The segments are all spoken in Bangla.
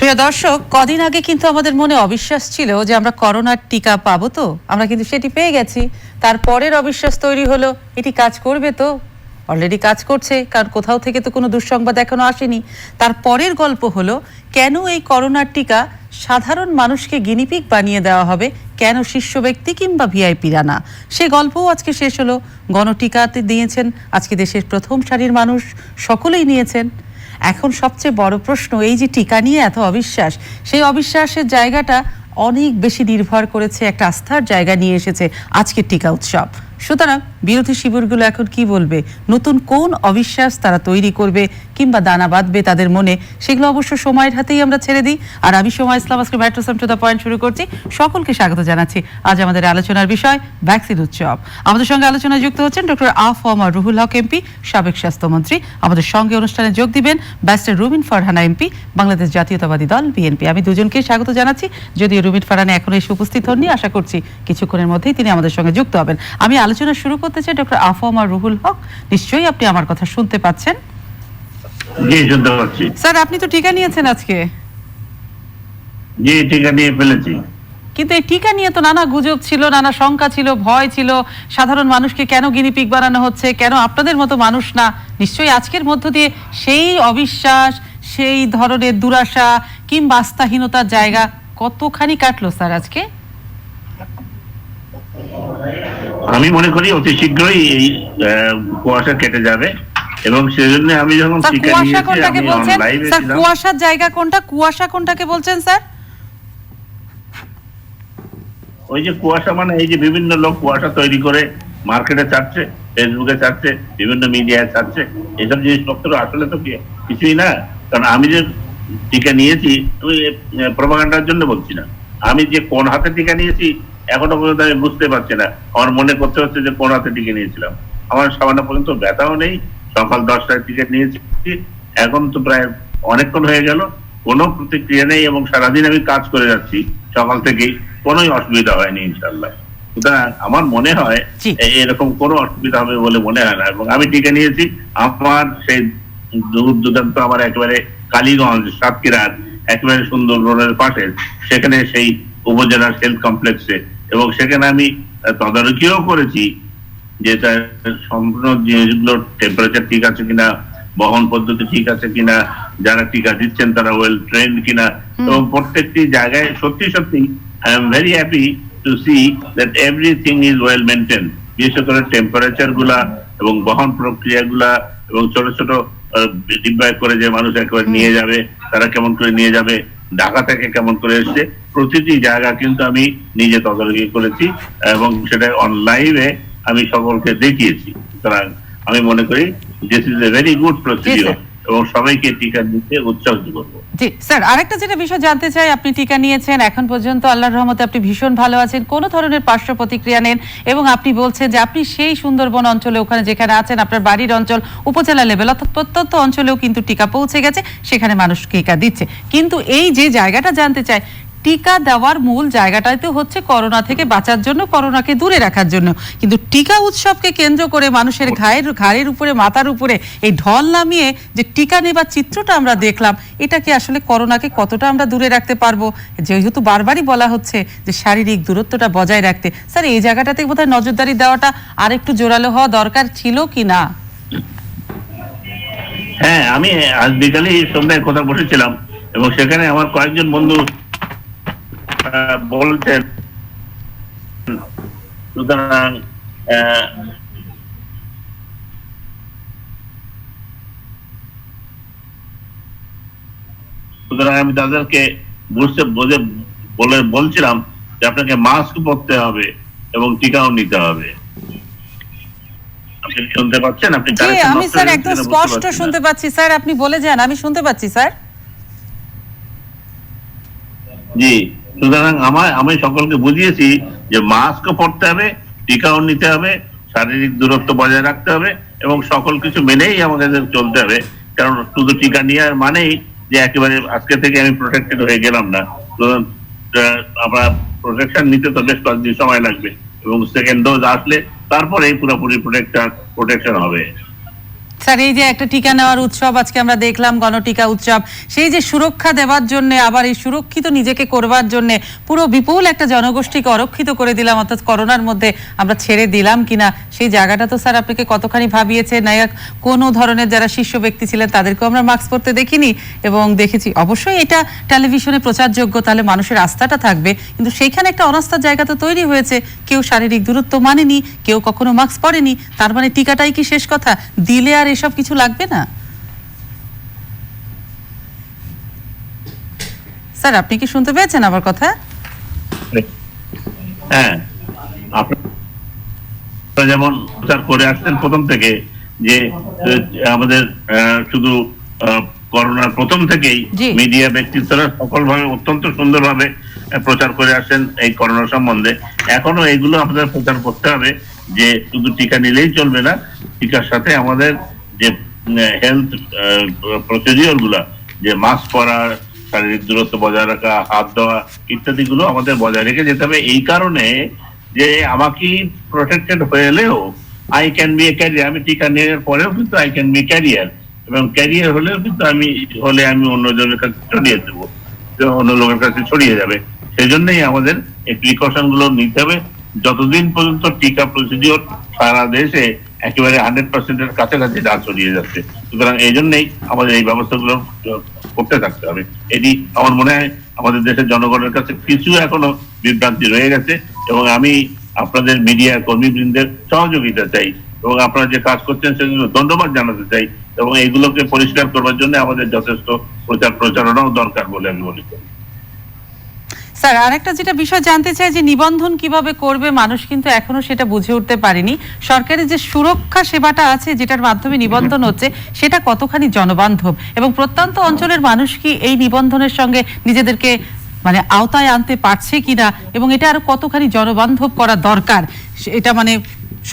প্রিয় দর্শক, কদিন আগে কিন্তু আমাদের মনে অবিশ্বাস ছিল যে আমরা করোনার টিকা পাবো, তো আমরা কিন্তু সেটি পেয়ে গেছি। তারপরের অবিশ্বাস তৈরি হলো, এটি কাজ করবে তো? অলরেডি কাজ করছে, কারণ কোথাও থেকে তো কোনো দুঃসংবাদ এখনো আসেনি। তারপরের গল্প হলো, কেন এই করোনার টিকা সাধারণ মানুষকে গিনিপিগ বানিয়ে দেওয়া হবে, কেন শীর্ষ ব্যক্তি কিংবা ভিআইপিরা না? সে গল্পও আজকে শেষ হলো। গণটিকাতে দিয়েছেন আজকে দেশের প্রথম সারির মানুষ, সকলেই নিয়েছেন। এখন সবচেয়ে বড় প্রশ্ন, এই যে টিকা নিয়ে এত অবিশ্বাস, সেই অবিশ্বাসের জায়গাটা অনেক বেশি নির্ভর করেছে একটা আস্থার জায়গা নিয়ে এসেছে আজকের টিকা উৎসব। সুতরাং বিরোধী শিবিরগুলো এখন কি বলবে, নতুন কোন অবিশ্বাস তারা তৈরি করবে কিংবা দানা বাঁধবে তাদের মনে, সেগুলো অবশ্য সময়ের হাতেই আমরা ছেড়ে দিই। আর আমি সময় ইসলাম আজকে ব্যাট্রোসাম টু দ্য পয়েন্ট শুরু করছি। সকলকে স্বাগত জানাচ্ছি। আজ আমাদের আলোচনার বিষয় ভ্যাকসিন উৎসব। আমাদের সঙ্গে আলোচনায় যুক্ত হচ্ছেন ডক্টর আ.ফ.ম. রুহুল হক এমপি, সাবেক স্বাস্থ্যমন্ত্রী। আমাদের সঙ্গে অনুষ্ঠানে যোগ দিবেন ব্যারিস্টার রুমিন ফারহানা এমপি, বাংলাদেশ জাতীয়তাবাদী দল বিএনপি। আমি দুজনকেই স্বাগত জানাচ্ছি। যদিও রুমিন ফারহানা এখনো এসে উপস্থিত হননি, আশা করছি কিছুক্ষণের মধ্যেই তিনি আমাদের সঙ্গে যুক্ত হবেন। আমি আলোচনা শুরু করতে চাই ডক্টর আ.ফ.ম. রুহুল হক। নিশ্চয়ই আপনি আমার কথা শুনতে পাচ্ছেন? জি, শুনতে পাচ্ছি। স্যার, আপনি তো টিকা নিয়েছেন আজকে? জি, টিকা নিয়ে ফেলেছি। কিন্তু এই টিকা নিয়ে তো নানা গুজব ছিল, নানা শঙ্কা ছিল, ভয় ছিল। সাধারণ মানুষকে কেন গিনিপিগ বানানো হচ্ছে, কেন আপনাদের মতো মানুষ না? নিশ্চয়ই আজকের মধ্য দিয়ে সেই অবিশ্বাস, সেই ধরনের দুরাশা কিংবা আস্থাহীনতার জায়গা কতখানি কাটলো স্যার আজকে? আমি মনে করি অতি শীঘ্রই এই কুয়াশা কেটে যাবে, এবং সেজন্য আমি যখন টিকা নিয়েছি আমি লাইভে ছিলাম। কুয়াশার জায়গা কোনটা, কুয়াশা কোনটাকে বলছেন স্যার? ওই যে কুয়াশা, মানে এই যে বিভিন্ন লোক কুয়াশা তৈরি করে মার্কেটে ছাড়ছে, ফেসবুকে ছাড়ছে, বিভিন্ন মিডিয়ায় ছাড়ছে, এইসব জিনিসপত্র আসলে তো কিছুই না। কারণ আমি যে টিকা নিয়েছি, আমি প্রোপাগান্ডার জন্য বলছি না। আমি যে কোন হাতে টিকা নিয়েছি এখনো পর্যন্ত আমি বুঝতে পারছি না। আমার মনে করতে হচ্ছে যে কোন হাতে টিকা নিয়েছিলাম। আমার সামান্য পর্যন্ত ব্যথাও নেই। সকাল 10টায় টিকিট নিয়েছি, এখন তো প্রায় অনেকক্ষণ হয়ে গেল, কোনো প্রতিক্রিয়া নেই, এবং সারাদিন আমি কাজ করে যাচ্ছি সকাল থেকেই, কোনো অসুবিধা হয়নি ইনশাল্লাহ। সুতরাং আমার মনে হয় এরকম কোনো অসুবিধা হবে বলে মনে হয় না। এবং আমি টিকা নিয়েছি আমার সেই দূর দূরান্ত, আমার একেবারে কালীগঞ্জ সাতক্ষীরার একেবারে সুন্দর রোডের পাশে, সেখানে সেই উপজেলার হেলথ কমপ্লেক্সে, এবং সেখানে আমি তদারকিও করেছি যে তার সম্পূর্ণ জিনিসগুলো টেম্পারেচার ঠিক আছে কিনা, বহন পদ্ধতি ঠিক আছে কিনা, যারা টিকা দিচ্ছেন তারা ওয়েল ট্রেন্ড কিনা, এবং প্রত্যেকটি জায়গায় সত্যি সত্যি I am very happy to see that everything is well maintain. বিশেষ করে টেম্পারেচার গুলা এবং বহন প্রক্রিয়া গুলা, এবং ছোট ছোট ডিব্বায় করে যে মানুষ একেবারে নিয়ে যাবে, তারা কেমন করে নিয়ে যাবে, ঢাকা থেকে কেমন করে এসছে, প্রতিটি জায়গা কিন্তু আমি নিজে তদারকি করেছি, এবং সেটা অনলাইনে আমি সকলকে দেখিয়েছি। সুতরাং আমি মনে করি this is a very good procedure, এবং সবাইকে টিকা নিতে উৎসাহিত করবো। জি স্যার, আরেকটা যেটা বিষয় জানতে চাই, আপনি টিকা নিয়েছেন, এখন পর্যন্ত আল্লাহর রহমতে আপনি ভীষণ ভালো আছেন, কোনো ধরনের পার্শ্ব প্রতিক্রিয়া নেন, এবং আপনি বলছেন যে আপনি সেই সুন্দরবন অঞ্চলে, ওখানে যেখানে আছেন আপনার বাড়ির অঞ্চল, উপজেলা লেভেল অর্থাৎ প্রত্যন্ত অঞ্চলেও কিন্তু টিকা পৌঁছে গেছে, সেখানে মানুষ টিকা দিচ্ছে। কিন্তু এই যে জায়গাটা জানতে চাই, টিকা দেওয়ার মূল জায়গাটাই তো হচ্ছে করোনা থেকে বাঁচার জন্য, করোনাকে দূরে রাখার জন্য, কিন্তু টিকা উৎসবকে কেন্দ্র করে মানুষের ঘাড়ের উপরে, মাথার উপরে এই ঢল নামিয়ে যে টিকা নেবার চিত্রটা আমরা দেখলাম, এটা কি আসলে করোনাকে কতটা আমরা দূরে রাখতে পারবো? যেহেতু বারবারই বলা হচ্ছে যে শারীরিক দূরত্বটা বজায় রাখতে, স্যার এই জায়গাটাতে বোধহয় নজরদারি দেওয়াটা আর একটু জোরালো হওয়া দরকার ছিল কি না? হ্যাঁ, আমি আজ বিকালে সন্ধ্যায় কথা বসেছিলাম, এবং সেখানে আমার কয়েকজন বন্ধু বলছেন, সুতরাং আমি তাদেরকে বলছিলাম যে আপনাকে মাস্ক পরতে হবে এবং টিকাও নিতে হবে। আপনি শুনতে পাচ্ছেন? আপনি আমি স্যার একদম স্পষ্ট শুনতে পাচ্ছি স্যার, আপনি বলে যান, আমি শুনতে পাচ্ছি স্যার। জি, সুতরাং আমি সকলকে বুঝিয়েছি যে মাস্কও পরতে হবে, টিকাও নিতে হবে, শারীরিক দূরত্ব বজায় রাখতে হবে, এবং সকল কিছু মেনেই আমাদের চলতে হবে। কারণ শুধু টিকা নেওয়ার মানেই যে একেবারে আজকে থেকে আমি প্রোটেক্টেড হয়ে গেলাম না। আমরা প্রোটেকশন নিতে তো বেশ কয়েকদিন সময় লাগবে, এবং সেকেন্ড ডোজ আসলে তারপরে পুরোপুরি প্রোটেকশন হবে। স্যার, এই যে একটা টিকা নেওয়ার উৎসব আজকে আমরা দেখলাম, গণটিকা উৎসব, সেই যে সুরক্ষা দেওয়ার জন্য, আবার এই সুরক্ষিত নিজেকে করবার জন্য পুরো বিপুল একটা জনগোষ্ঠীকে অরক্ষিত করে দিলাম, অর্থাৎ করোনার মধ্যে আমরা ছেড়ে দিলাম কিনা, সেই জায়গাটা তো স্যার আপনাকে কতখানি ভাবিয়েছে? নায়ক কোনো ধরনের যারা শীর্ষ ব্যক্তি ছিলেন তাদেরকেও আমরা মাস্ক পরতে দেখিনি এবং দেখেছি। অবশ্যই এটা টেলিভিশনে প্রচারযোগ্য, তাহলে মানুষের আস্থাটা থাকবে, কিন্তু সেইখানে একটা অনাস্থার জায়গা তো তৈরি হয়েছে। কেউ শারীরিক দূরত্ব মানেনি, কেউ কখনো মাস্ক পরেনি, তার মানে টিকাটাই কি শেষ কথা? দিলে আর এসব কিছু লাগবে না? স্যার, আপনি কি শুনতে পেয়েছেন আমার কথা? হ্যাঁ, আপনারা যেমন প্রচার করে আসছেন প্রথম থেকে যে আমাদের শুধু করোনার প্রথম থেকেই মিডিয়া ব্যক্তিত্বরা সফলভাবে অত্যন্ত সুন্দরভাবে প্রচার করে আসছেন এই করোনা সম্বন্ধে। এখনো এগুলো আমাদের প্রচার করতে হবে যে শুধু টিকা নিলেই চলবে না, টিকার সাথে আমাদের যে হেলথ প্রসিডিওর গুলা, যে মাস্ক পরা, শারীরিক দূরত্ব বজায় রাখা, হাত ধোয়া ইত্যাদি গুলো আমাদের বজায় রেখে যেতে হবে। এই কারণে যে আমাকে প্রোটেক্টেড হলেও I can B A career, আমি টিকা নেওয়ার পরেও কিন্তু আই ক্যান বি ক্যারিয়ার, এবং ক্যারিয়ার হলেও কিন্তু আমি অন্যজনের কাছে ছড়িয়ে দেবো, অন্য লোকের কাছে ছড়িয়ে যাবে। সেই জন্যই আমাদের এই প্রিকশন গুলো নিতে হবে যতদিন পর্যন্ত টিকা প্রসিডিওর সারা দেশে একেবারে 100% কাছাকাছি না ছড়িয়ে যাচ্ছে। সুতরাং এই জন্যই আমাদের এই ব্যবস্থাগুলো করতে থাকতে হবে। এটি আমার মনে হয় আমাদের দেশের জনগণের কাছে কিছু এখনো বিভ্রান্তি রয়ে গেছে, এবং আমি আপনাদের মিডিয়া কর্মীবৃন্দের সহযোগিতা চাই, এবং আপনারা যে কাজ করছেন সেজন্য ধন্যবাদ জানাতে চাই, এবং এইগুলোকে পরিষ্কার করবার জন্য আমাদের যথেষ্ট প্রচারণাও দরকার বলে আমি মনে করি। স্যার, আরেকটা যেটা বিষয় জানতে চাই যে নিবন্ধন কিভাবে করবে, মানুষ কিন্তু এখনো সেটা বুঝে উঠতে পারেনি। সরকারের যে সুরক্ষা সেবাটা আছে যেটার মাধ্যমে নিবন্ধন হচ্ছে, সেটা কতখানি জনবান্ধব, এবং প্রত্যন্ত অঞ্চলের মানুষ কি এই নিবন্ধনের সঙ্গে নিজেদেরকে মানে আওতায় আনতে পারছে কিনা, এবং এটা আরো কতখানি জনবান্ধব করা দরকার, এটা মানে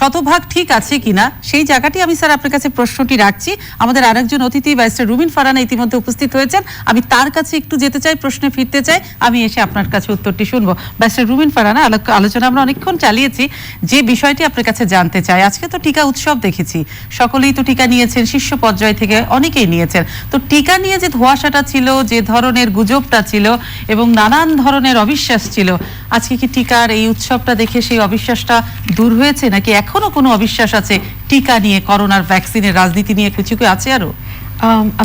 শতভাগ ঠিক আছে কিনা, সেই জায়গাটি আমি স্যার আপনার কাছে প্রশ্নটি রাখছি। আমাদের আরেকজন অতিথি ব্যারিস্টার রুমিন ফারহানা ইতিমধ্যে উপস্থিত হয়েছেন, আমি তার কাছে একটু যেতে চাই, প্রশ্নে ফিরতে চাই, আমি এসে আপনার কাছে উত্তরটি শুনবো। ব্যারিস্টার রুমিন ফারহানা, আলোচনা আমরা অনেকক্ষণ চালিয়েছি, যে বিষয়টি আপনার কাছে জানতে চাই, আজকে তো টিকা উৎসব দেখেছি, সকলেই তো টিকা নিয়েছেন, শীর্ষ পর্যায় থেকে অনেকেই নিয়েছেন, তো টিকা নিয়ে যে ধোঁয়াশাটা ছিল, যে ধরনের গুজবটা ছিল এবং নানান ধরনের অবিশ্বাস ছিল, আজকে কি টিকার এই উৎসবটা দেখে সেই অবিশ্বাসটা দূর হয়েছে, নাকি এখনো কোনো অবিশ্বাস আছে টিকা নিয়ে, করোনার ভ্যাকসিনের রাজনীতি নিয়ে কিছু কি আছে আরো?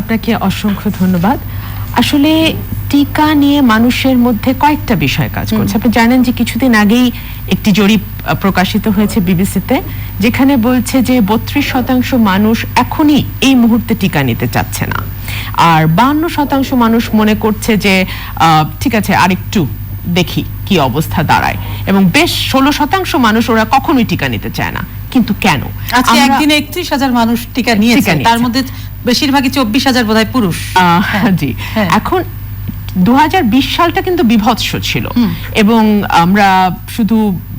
আপনাকে অসংখ্য ধন্যবাদ। আসলে টিকা নিয়ে মানুষের মধ্যে কয়েকটা বিষয় কাজ করছে। আপনি জানেন যে কিছুদিন আগেই একটি জরিপ প্রকাশিত হয়েছে বিবিসিতে, যেখানে বলছে যে 32% মানুষ এখনই এই মুহূর্তে টিকা নিতে চাচ্ছে না, আর 52% মানুষ মনে করছে যে ঠিক আছে আরেকটু দেখি কি অবস্থা দাঁড়ায়, এবং বেশ 16% মানুষ ওরা কখনোই টিকা নিতে চায় না। কিন্তু কেন? আজকে একদিনে 31,000 মানুষ টিকা নিয়েছে, তার মধ্যে বেশিরভাগই 24,000 বোধহয় পুরুষ। জি, এখন 2020 সালটা কিন্তু বিভৎস ছিল, এবং আমরা শুধু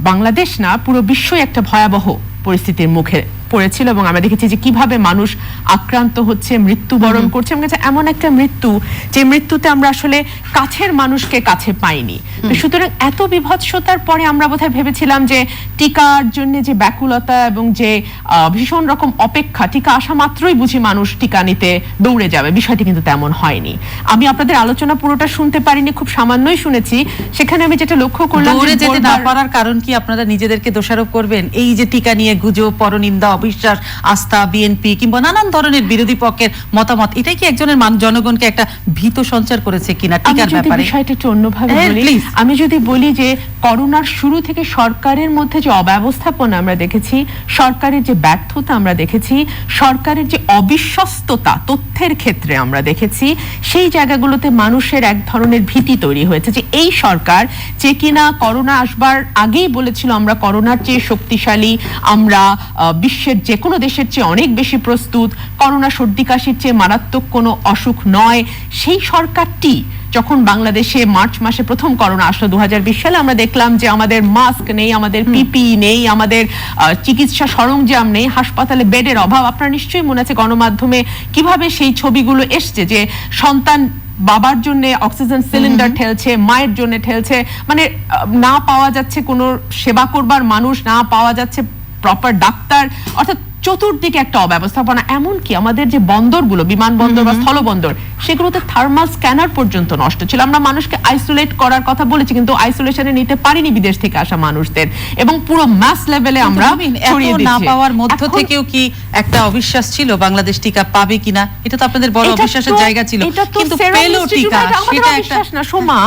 বাংলাদেশ না, পুরো বিশ্বই একটা ভয়াবহ পরিস্থিতির মুখে পড়েছিল, এবং আমরা দেখেছি যে কিভাবে মানুষ আক্রান্ত হচ্ছে, মৃত্যুবরণ করছে, এবং এমন একটা মৃত্যু যে মৃত্যুতে আমরা আসলে কাছের মানুষকে কাছে পাইনি। সুতরাং এত বিভৎসতার পরে আমরা বোধহয় ভেবেছিলাম যে টিকার জন্য যে ব্যাকুলতা এবং যে ভীষণ রকম অপেক্ষা, টিকা আসা মাত্রই বুঝি মানুষ টিকা নিতে দৌড়ে যাবে, বিষয়টি কিন্তু তেমন হয়নি। আমি আপনাদের আলোচনা পুরোটা শুনতে পারিনি, খুব সামান্যই শুনেছি। সেখানে আমি যেটা লক্ষ্য করলাম, দৌড়ে যেতে না পারার কারণ কি আপনারা নিজেদেরকে দোষারোপ করবেন? এই যে টিকা নিয়ে গুজব, পরনিন্দা, অবিশ্বাস, আস্থা, বিএনপি কিংবা নানান ধরনের বিরোধী পক্ষের মতামত, এটাই কি একজনের জনগণকে একটা ভীত সঞ্চার করেছে কিনা টিকার ব্যাপারে? বিষয়টা একটু অন্যভাবে বলি। আমি যদি বলি যে করোনার শুরু থেকে সরকারের মধ্যে যে অব্যবস্থাপনা আমরা দেখেছি, সরকারের যে ব্যর্থতা আমরা দেখেছি, সরকারের যে অবিশ্বস্ততা তথ্যের ক্ষেত্রে আমরা দেখেছি, সেই জায়গাগুলোতে মানুষের এক ধরনের ভীতি তৈরি হয়েছে যে এই সরকার যে কিনা করোনা আসবার আগেই বলেছিল আমরা করোনার চেয়ে শক্তিশালী, আমরা বিশ্বের যে কোনো দেশের চেয়ে অনেক বেশি প্রস্তুত, করোনা সর্দি কাশির চেয়ে মারাত্মক কোনো অসুখ নয়, সেই সরকারটি যখন বাংলাদেশে মার্চ মাসে প্রথম করোনা আসলো 2020 সালে, আমরা দেখলাম যে আমাদের মাস্ক নেই, আমাদের পিপিই নেই, আমাদের চিকিৎসা সরঞ্জাম নেই, হাসপাতালে বেডের অভাব। আপনারা নিশ্চয়ই মনে আছে গণমাধ্যমে কিভাবে সেই ছবিগুলো এসছে, যে সন্তান বাবার জন্য অক্সিজেন সিলিন্ডার ঠেলছে, মায়ের জন্য ঠেলছে, মানে না পাওয়া যাচ্ছে কোনো সেবা করবার মানুষ, না পাওয়া যাচ্ছে প্রপার ডাক্তার, অর্থাৎ চতুর্দিকে একটা অব্যবস্থাপনা, এমনকি আমাদের যে বন্দরগুলো, বিমানবন্দর বা স্থলবন্দর, সেগুলোতে থার্মাল স্ক্যানার পর্যন্ত নষ্ট ছিল। আমরা মানুষকে আইসোলেট করার কথা বলেছি, কিন্তু আইসোলেশনে নিতে পারিনি বিদেশ থেকে আসা মানুষদের, এবং পুরো মাস লেভেলে আমরা ছড়িয়ে না দিচ্ছি। পাওয়ার মধ্য থেকেও কি একটা অবিশ্বাস ছিল বাংলাদেশ টিকা পাবে কিনা? এটা তো আপনাদের বড় অবিশ্বাসের জায়গা ছিল, কিন্তু পেলো টিকা, সেটা একটা না সোমা,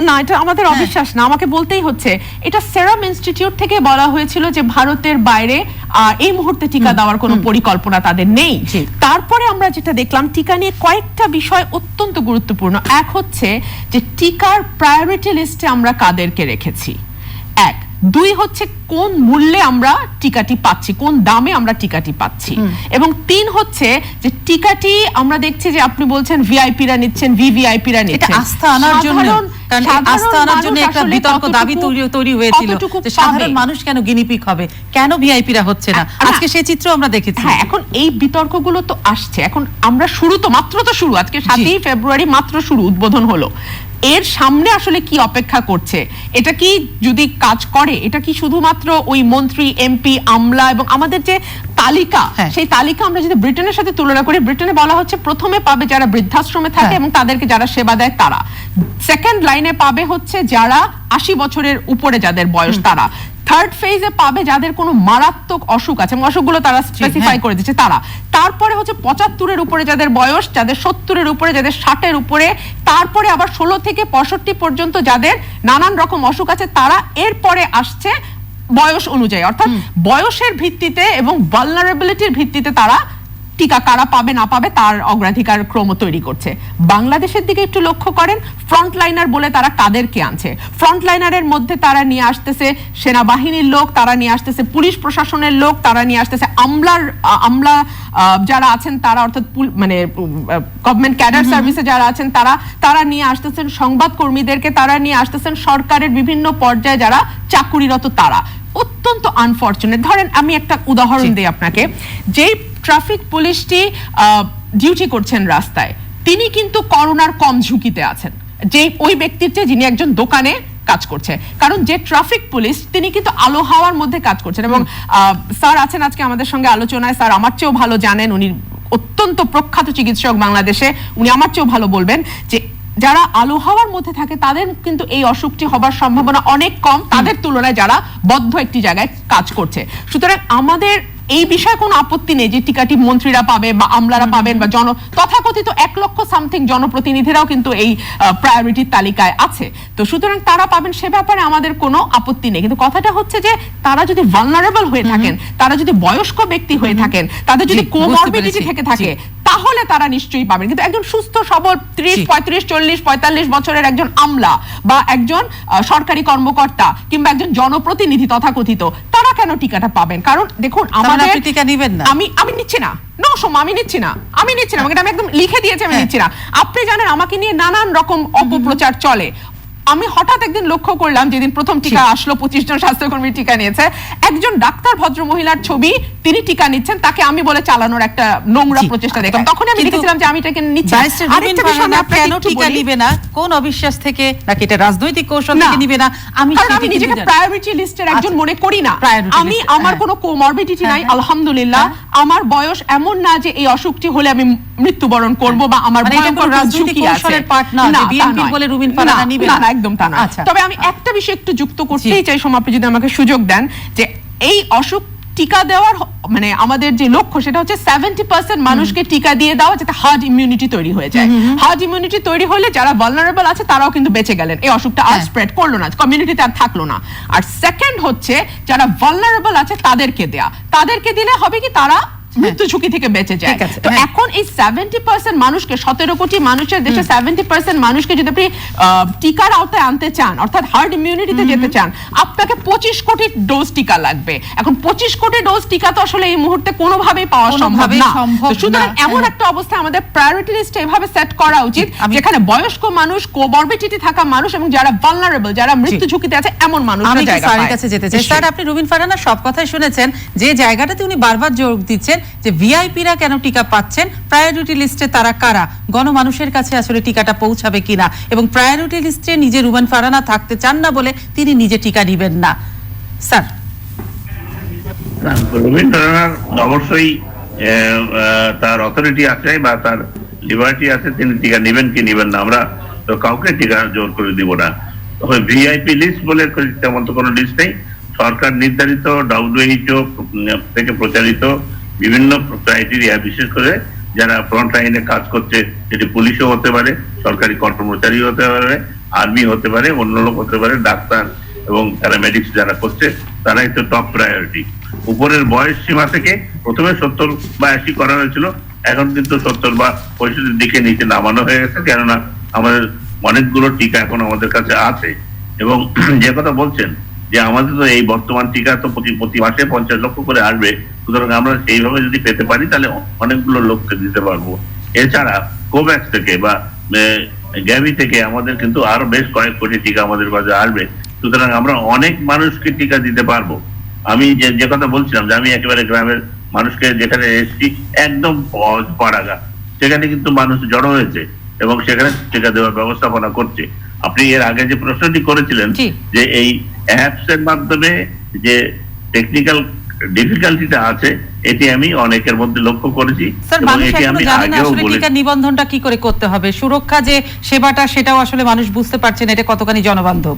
না এটা আমাদের অবিশ্বাস না, আমাকে বলতেই হচ্ছে। এটা সেরাম ইনস্টিটিউট থেকে বলা হয়েছিল যে ভারতের বাইরে এই মুহূর্তে টিকা দেওয়ার কোনো পরিকল্পনা তাদের নেই। তারপরে আমরা যেটা দেখলাম, টিকা নিয়ে কয়েকটা বিষয় অত্যন্ত গুরুত্বপূর্ণ। এক হচ্ছে যে টিকার প্রায়োরিটি লিস্টে আমরা কাদেরকে রেখেছি, এক। দুই হচ্ছে কোন মূল্যে আমরা টিকাটি পাচ্ছি, কোন দামে আমরা টিকাটি পাচ্ছি, এবং তিন হচ্ছে যে টিকাটি আমরা দেখছি যে আপনি বলছেন ভিআইপিরা নিচ্ছেন, ভিভিআইপিরা নিচ্ছেন। এটা আস্থা আনার জন্য, কারণ আস্থা আনার জন্য একটা বিতর্ক দাবি তৈরি হয়েছিল যে সাধারণ মানুষ কেন গিনিপিগ হবে, কেন ভিআইপিরা হচ্ছে না। আজকে সেই চিত্র আমরা দেখেছি। হ্যাঁ, এখন এই বিতর্কগুলো তো আসছে। এখন আমরা মাত্র শুরু, আজকে 7ই ফেব্রুয়ারি মাত্র শুরু, উদ্বোধন হলো। এর সামনে আসলে কি অপেক্ষা করছে, এটা কি যদি কাজ করে, এটা কি শুধুমাত্র ওই মন্ত্রী, এমপি, আমলা এবং আমাদের যে তালিকা, সেই তালিকা আমরা যদি ব্রিটেনের সাথে তুলনা করি, ব্রিটেনে বলা হচ্ছে প্রথমে পাবে যারা বৃদ্ধাশ্রমে থাকে এবং তাদেরকে যারা সেবা দেয় তারা, সেকেন্ড লাইনে পাবে হচ্ছে যারা 80 বছরের উপরে যাদের বয়স তারা, থার্ড ফেজে পাবে যাদের কোনো মারাত্মক অসুখ আছে, অসুখগুলো তারা স্পেসিফাই করে দিচ্ছে তারা, তারপরে হচ্ছে 75-এর উপরে যাদের বয়স, যাদের 70-এর উপরে, যাদের 60-এর উপরে, তারপরে আবার 16 থেকে 65 পর্যন্ত যাদের নানান রকম অসুখ আছে তারা, এরপরে আসছে বয়স অনুযায়ী, অর্থাৎ বয়সের ভিত্তিতে এবং ভালনারেবিলিটির ভিত্তিতে তারা টিকা কারা পাবে না পাবে তার অগ্রাধিকার ক্রম তৈরি করছে। বাংলাদেশের দিকে একটু লক্ষ্য করেন, ফ্রন্টলাইনার বলে তারা কাদেরকে আনছে। ফ্রন্টলাইনারের মধ্যে তারা নিয়ে আসতেছে সেনাবাহিনীর লোক, তারা নিয়ে আসতেছে পুলিশ প্রশাসনের লোক, তারা নিয়ে আসতেছে আমলা যারা আছেন তারা, অর্থাৎ মানে গভর্নমেন্ট ক্যাডার সার্ভিসে যারা আছেন তারা নিয়ে আসতেছেন সংবাদ কর্মীদেরকে, তারা নিয়ে আসতেছেন সরকারের বিভিন্ন পর্যায়ে যারা চাকুরিরত তারা। অত্যন্ত আনফরচুনেট। ধরেন আমি একটা উদাহরণ দিই আপনাকে, যেই ট্রাফিক পুলিশটি ডিউটি করছেন রাস্তায়, তিনি কিন্তু করোনার কম ঝুঁকিতে আছেন যে ওই ব্যক্তির চেয়ে যিনি একজন দোকানে কাজ করছে, কারণ যে ট্রাফিক পুলিশ তিনি কিন্তু আলো হাওয়ার মধ্যে কাজ করছেন। এবং স্যার আছেন আজকে আমাদের সঙ্গে আলোচনায়, স্যার আমার চেয়েও ভালো জানেন, উনি অত্যন্ত প্রখ্যাত চিকিৎসক বাংলাদেশে, উনি আমার চেয়েও ভালো বলবেন যে যারা আলো হাওয়ার মধ্যে থাকে তাদের কিন্তু এই অসুখটি হবার সম্ভাবনা অনেক কম তাদের তুলনায় যারা বদ্ধ একটি জায়গায় কাজ করছে। সুতরাং আমাদের এই বিষয়ে কোনো আপত্তি নেই যে টিকাটি মন্ত্রীরা পাবে বা আমলারা পাবেন বা তথাকথিত 1 লক্ষ সামথিং জনপ্রতিনিধিরাও কিন্তু এই প্রায়োরিটির তালিকায় আছে। তো সুতরাং তারা পাবেন, সে ব্যাপারে আমাদের কোনো আপত্তি নেই। কিন্তু কথাটা হচ্ছে যে তারা যদি ভালনারেবল হয়ে থাকেন, তারা যদি বয়স্ক ব্যক্তি হয়ে থাকেন, তাদের যদি কোমরবিডিটি থেকে থাকে, তাহলে তারা নিশ্চয়ই পাবেন। কিন্তু একজন সুস্থ সবল 30, 35, 40, 45 বছরের একজন আমলা বা একজন সরকারি কর্মকর্তা কিংবা একজন জনপ্রতিনিধি তথাকথিত, তারা কেন টিকাটা পাবেন? কারণ দেখুন আমাদের টিকা নেবেন না, আমি নিচ্ছি না, আমি নিচ্ছি না, আমাকে আমি একদম লিখে দিয়েছি আমি নিচ্ছি না। আপনি জানেন আমাকে নিয়ে নানান রকম অপপ্রচার চলে। আমি হঠাৎ একদিন লক্ষ্য করলাম, যেদিন প্রথম টিকা আসলো 25 জন স্বাস্থ্যকর্মী টিকা নিয়েছে, একজন ডাক্তার ভদ্র মহিলার ছবি, তিনি টিকা নিচ্ছেন, তাকে আমি বলে চালানোর একটা নোংরা প্রচেষ্টা দেখলাম। তখন আমি দেখেছিলাম যে আমি এটাকে নিচ্ছি। আরেকটা বিষয়, কেন টিকা নিবে না, কোন অবিশ্বাস থেকে নাকি এটা রাজনৈতিক কৌশল থেকে নিবে না? আমি নিজেকে প্রায়োরিটি লিস্টের একজন মনে করি না। আমি আমার কোনো কোমরবিডিটি নাই, আলহামদুলিল্লাহ। আমার বয়স এমন না যে এই অসুখটি হলে আমি মৃত্যুবরণ করব বা আমার ভয়ঙ্কর রাজনৈতিক কৌশলের পার্ট না, যে বিএনপি বলে রুবিন ফারহানা নিবে না, একদম তা না। তবে আমি একটা বিষয় একটু যুক্ত করতেই চাই, সমাপ্তি যদি আমাকে সুযোগ দেন, যে এই অসুখ টিকা দেওয়ার মানে আমাদের যে লক্ষ্য সেটা হচ্ছে 70% মানুষকে টিকা দিয়ে দেওয়া, যাতে হার্ড ইমিউনিটি তৈরি হয়ে যায়। হার্ড ইমিউনিটি তৈরি হলে যারা ভালনারেবল আছে তারাও কিন্তু বেঁচে গেলেন, এই অসুখটা আর স্প্রেড করলো না, কমিউনিটিতে আর থাকলো না। আর সেকেন্ড হচ্ছে যারা ভালনারেবল আছে তাদেরকে দেয়া, তাদেরকে দিলে হবে কি তারা মৃত্যু ঝুঁকি থেকে বেঁচে যায়। তো এখন এই 70% মানুষকে, 17 কোটি মানুষের দেশে 70% মানুষকে যদি আপনি টিকার আওতায় আনতে চান, অর্থাৎ হার্ড ইমিউনিটিতে যেতে চান, আপনাকে 25 কোটি ডোজ টিকা লাগবে। এখন 25 কোটি ডোজ টিকা তো আসলে এই মুহূর্তে কোনোভাবেই পাওয়া সম্ভব না। সুতরাং এমন একটা অবস্থা আমাদের প্রায়োরিটি লিস্টে এভাবে সেট করা উচিত যেখানে বয়স্ক মানুষ, কোমরবিডিটি থাকা মানুষ এবং যারা ভালনারেবল, যারা মৃত্যু ঝুঁকিতে আছে এমন মানুষের জায়গা পায়। স্যারের কাছে যেতে চাই। স্যার, আপনি রুবিন ফারহানা সব কথাই শুনেছেন, যে জায়গাটাতে উনি বারবার জোর দিচ্ছেন যে ভিআইপিরা কেন টিকা পাচ্ছেন, প্রায়োরিটি লিস্টে তারা কারা, গণমানুষের কাছে আসলে টিকাটা পৌঁছাবে কিনা, এবং প্রায়োরিটি লিস্টে নিজে রুবিন ফারহানা থাকতে চান না বলে তিনি নিজে টিকা নেবেন না। স্যার, না, রবীন্দ্রনাথ অবশ্যই তার অথরিটি আছে বা তার লিবার্টি আছে, তিনি টিকা নেবেন কি নেবেন না, আমরা তো কাউকে টিকা জোর করে দিব না। তবে ভিআইপি লিস্ট বলে তেমন তো কোনো লিস্ট নেই। সরকার নির্ধারিত WHO থেকে প্রচারিত বিভিন্ন ক্রাইটেরিয়া, বিশেষ করে যারা ফ্রন্ট লাইনে কাজ করছে, সেটি পুলিশও হতে পারে, সরকারি কর্মচারী হতে পারে, আর্মি হতে পারে, অন্য লোক হতে পারে, ডাক্তার এবং প্যারামেডিক্স যারা করছে, তারাই তো টপ প্রায়োরিটি। উপরের বয়স সীমা থেকে প্রথমে 70 বা 80 করা হয়েছিল, এখন কিন্তু 70 বা 65 দিকে নিচে নামানো হয়ে গেছে, কেননা আমাদের অনেকগুলো টিকা এখন আমাদের কাছে আছে। এবং যে কথা বলছেন যে আমাদের তো এই বর্তমান টিকা তো প্রতি মাসে 50 লক্ষ করে আসবে, সুতরাং আমরা সেইভাবে যদি পেতে পারি তাহলে অনেকগুলো লোককে দিতে পারবো। এছাড়া কোভ্যাক্স থেকে বা গ্যাভি থেকে আমাদের কিন্তু আরো বেশ কয়েক কোটি টিকা আমাদের কাছে আসবে, সুতরাং আমরা অনেক মানুষকে টিকা দিতে পারবো। আমি যে কথা বলছিলাম যে আমি একেবারে গ্রামের মানুষকে, যেখানে এসছি একদম পাড়াগা, সেখানে কিন্তু মানুষ জড়ো হয়েছে এবং সেখানে টিকা দেওয়ার ব্যবস্থাপনা করছে। আপনি এর আগে যে প্রশ্নটি করেছিলেন যে এই অ্যাপস এর মাধ্যমে যে টেকনিক্যাল ডিফিকাল্টিটা আছে, এটি আমি অনেকের মধ্যে লক্ষ্য করেছি এবং এটি আমি আগেও বলেছি। টিকা নিবন্ধনটা কি করে করতে হবে, সুরক্ষা যে সেবাটা সেটাও আসলে মানুষ বুঝতে পারছে না, এটা কতখানি জনবান্ধব?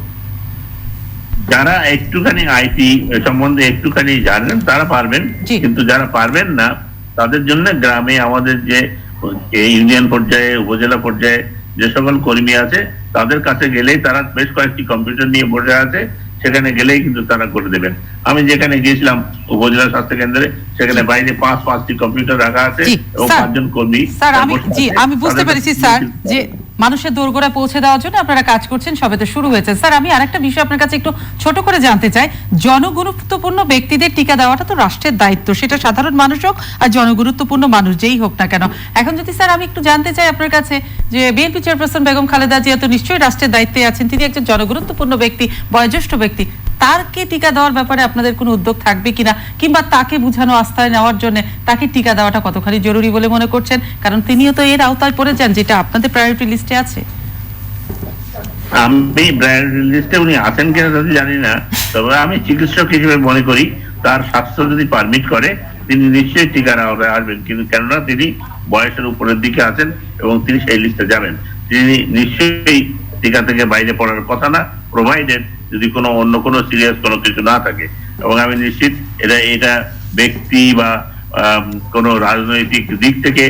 যারা একটুখানি আইটি সম্বন্ধে একটুখানি জানেন তারা পারবেন, কিন্তু যারা পারবেন না তাদের জন্য গ্রামে আমাদের যে ইউনিয়ন পর্যায়ে, উপজেলা পর্যায়ে যে সকল কর্মী আছে, তাদের কাছে গেলেই তারা বেশ কয়েকটি কম্পিউটার নিয়ে বসে আছে, সেখানে গেলেই কিন্তু তারা করে দেবেন। আমি যেখানে গিয়েছিলাম উপজেলা স্বাস্থ্য কেন্দ্রে, সেখানে বাইরে 5টি কম্পিউটার রাখা আছে এবং 5 জন কর্মী। স্যার আমি বুঝতে পেরেছি স্যার যে মানুষের দোরগোড়ায় পৌঁছে দেওয়ার জন্য আপনারা কাজ করছেন, সবে তো শুরু হয়েছে। স্যার আমি আরেকটা বিষয় আপনার কাছে একটু ছোট করে জানতে চাই, জনগুরুত্বপূর্ণ ব্যক্তিদের টিকা দেওয়াটা তো রাষ্ট্রের দায়িত্ব, সেটা সাধারণ মানুষ হোক আর জনগুরুত্বপূর্ণ মানুষ যেই হোক না কেন। এখন যদি স্যার আমি একটু জানতে চাই আপনার কাছে যে বিএনপি চেয়ারপারসন বেগম খালেদা জিয়া তো নিশ্চয়ই রাষ্ট্রের দায়িত্বে আছেন, তিনি একজন জনগুরুত্বপূর্ণ ব্যক্তি, বয়োজ্যেষ্ঠ ব্যক্তি, তারকে টিকা দেওয়ার ব্যাপারে আপনাদের কোনো উদ্যোগ থাকবে কিনা, কিংবা তাকে বুঝানো আস্থায় নেওয়ার জন্য তাকে টিকা দেওয়াটা কতখানি জরুরি বলে মনে করছেন? কারণ তিনিও তো এর আওতায় পড়ে যান, যেটা আপনাদের প্রায়োরিটি লিস্টে আছে। আমি প্রায়োরিটি লিস্টে উনি আছেন কিনা যদি জানি না, তবে আমি চিকিৎসক হিসেবে মনে করি তার স্বাস্থ্য যদি পারমিট করে তিনি নিশ্চয়ই টিকার আওতায় আসবেন, কিন্তু কেননা তিনি বয়সের উপরের দিকে আছেন এবং তিনি সেই লিস্টে যাবেন, তিনি নিশ্চয়ই টিকা থেকে বাইরে পড়ার কথা না, প্রোভাইডেড যদি কোনো অন্য কোনো সিরিয়াস কোনো কিছু না থাকে। এবং আমি নিশ্চিত এটা ব্যক্তি বা কোনো রাজনৈতিক দিক থেকে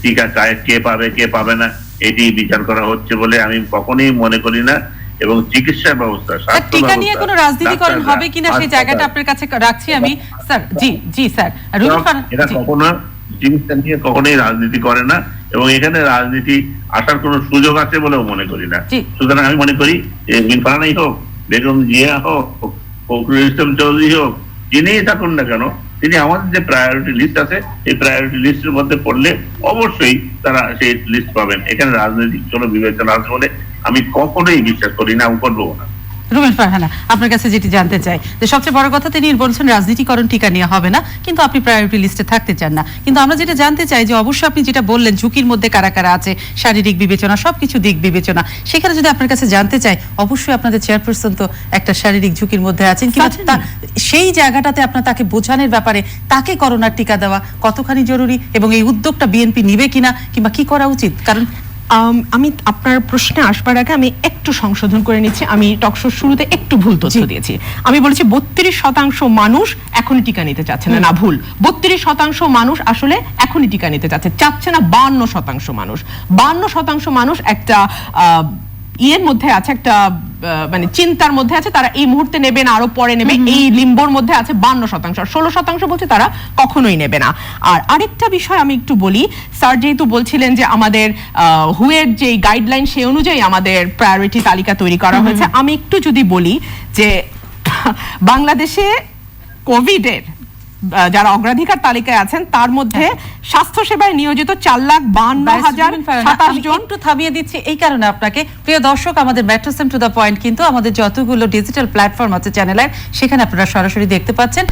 টিকা কে পাবে কে পাবে না এটি বিচার করা হচ্ছে বলে আমি কখনোই মনে করি না। এবং চিকিৎসা ব্যবস্থা, টিকা নিয়ে কোনো রাজনীতিকরণ হবে কিনা সেই জায়গাটা আপনার কাছে রাখছি আমি। স্যার জি স্যার, এটা কখনো চিকিৎসা নিয়ে কখনোই রাজনীতি করে না এবং এখানে রাজনীতি আসার কোনো সুযোগ আছে বলেও মনে করি না। সুতরাং আমি মনে করি ফারহানাই হোক, বেগম জিয়া হোক, ফখরুল ইসলাম চৌধুরী হোক, যিনিই থাকুন না কেন, তিনি আমাদের যে প্রায়োরিটি লিস্ট আছে এই প্রায়োরিটি লিস্টের মধ্যে পড়লে অবশ্যই তারা সেই লিস্ট পাবেন। এখানে রাজনৈতিক কোনো বিবেচনা আছে বলে আমি কখনোই বিশ্বাস করি না, আমি করবো না। রুমেন ফারহানা, আপনার কাছে যেটি জানতে চাই যে সবচেয়ে বড় কথা, তিনি বলছেন রাজনীতিকরণ টিকা নিয়ে হবে না, কিন্তু আপনি প্রায়োরিটি লিস্টে থাকতে চান না। কিন্তু আমরা যেটা জানতে চাই যে অবশ্যই আপনি যেটা বললেন ঝুঁকির মধ্যে কারা কারা আছে, শারীরিক বিবেচনা, সবকিছু দিক বিবেচনা, সেখানে যদি আপনার কাছে জানতে চাই, অবশ্যই আপনাদের চেয়ারপারসন তো একটা শারীরিক ঝুঁকির মধ্যে আছেন, কিন্তু সেই জায়গাটাতে আপনার তাকে বোঝানোর ব্যাপারে তাকে করোনার টিকা দেওয়া কতখানি জরুরি এবং এই উদ্যোগটা বিএনপি নিবে কিনা কিংবা কি করা উচিত? কারণ আমি আপনার প্রশ্নে আসবার আগে আমি একটু সংশোধন করে নিচ্ছি, আমি টকশোর শুরুতে একটু ভুল তথ্য দিয়েছি। আমি বলেছি 32% মানুষ এখনই টিকা নিতে চাচ্ছে না, ভুল। 32% মানুষ আসলে এখনই টিকা নিতে চাচ্ছে না, 52% মানুষ। 52% মানুষ একটা ইয়ের মধ্যে আছে, একটা মানে চিন্তার মধ্যে আছে, তারা এই মুহূর্তে নেবে না, আরো পরে নেবে, এই লিম্বোর মধ্যে আছে 52%। আর 16% বলছে তারা কখনোই নেবে না। আর আরেকটা বিষয় আমি একটু বলি, স্যার যেহেতু বলছিলেন যে আমাদের হুয়ের যে গাইডলাইন সেই অনুযায়ী আমাদের প্রায়োরিটি তালিকা তৈরি করা হয়েছে, আমি একটু যদি বলি যে বাংলাদেশে কোভিডের যারা অগ্রাধিকার তালিকায় আছেন তার মধ্যে স্বাস্থ্যসেবায় নিয়োজিত 4,52,027 জন। একটু থামিয়ে দিচ্ছি এই কারণে আপনাকে, প্রিয় দর্শক, আমাদের ম্যাট্রোসেম টু দ্য পয়েন্ট কিন্তু আমাদের যতগুলো ডিজিটাল প্ল্যাটফর্ম আছে চ্যানেলের, সেখানে আপনারা সরাসরি দেখতে পাচ্ছেন।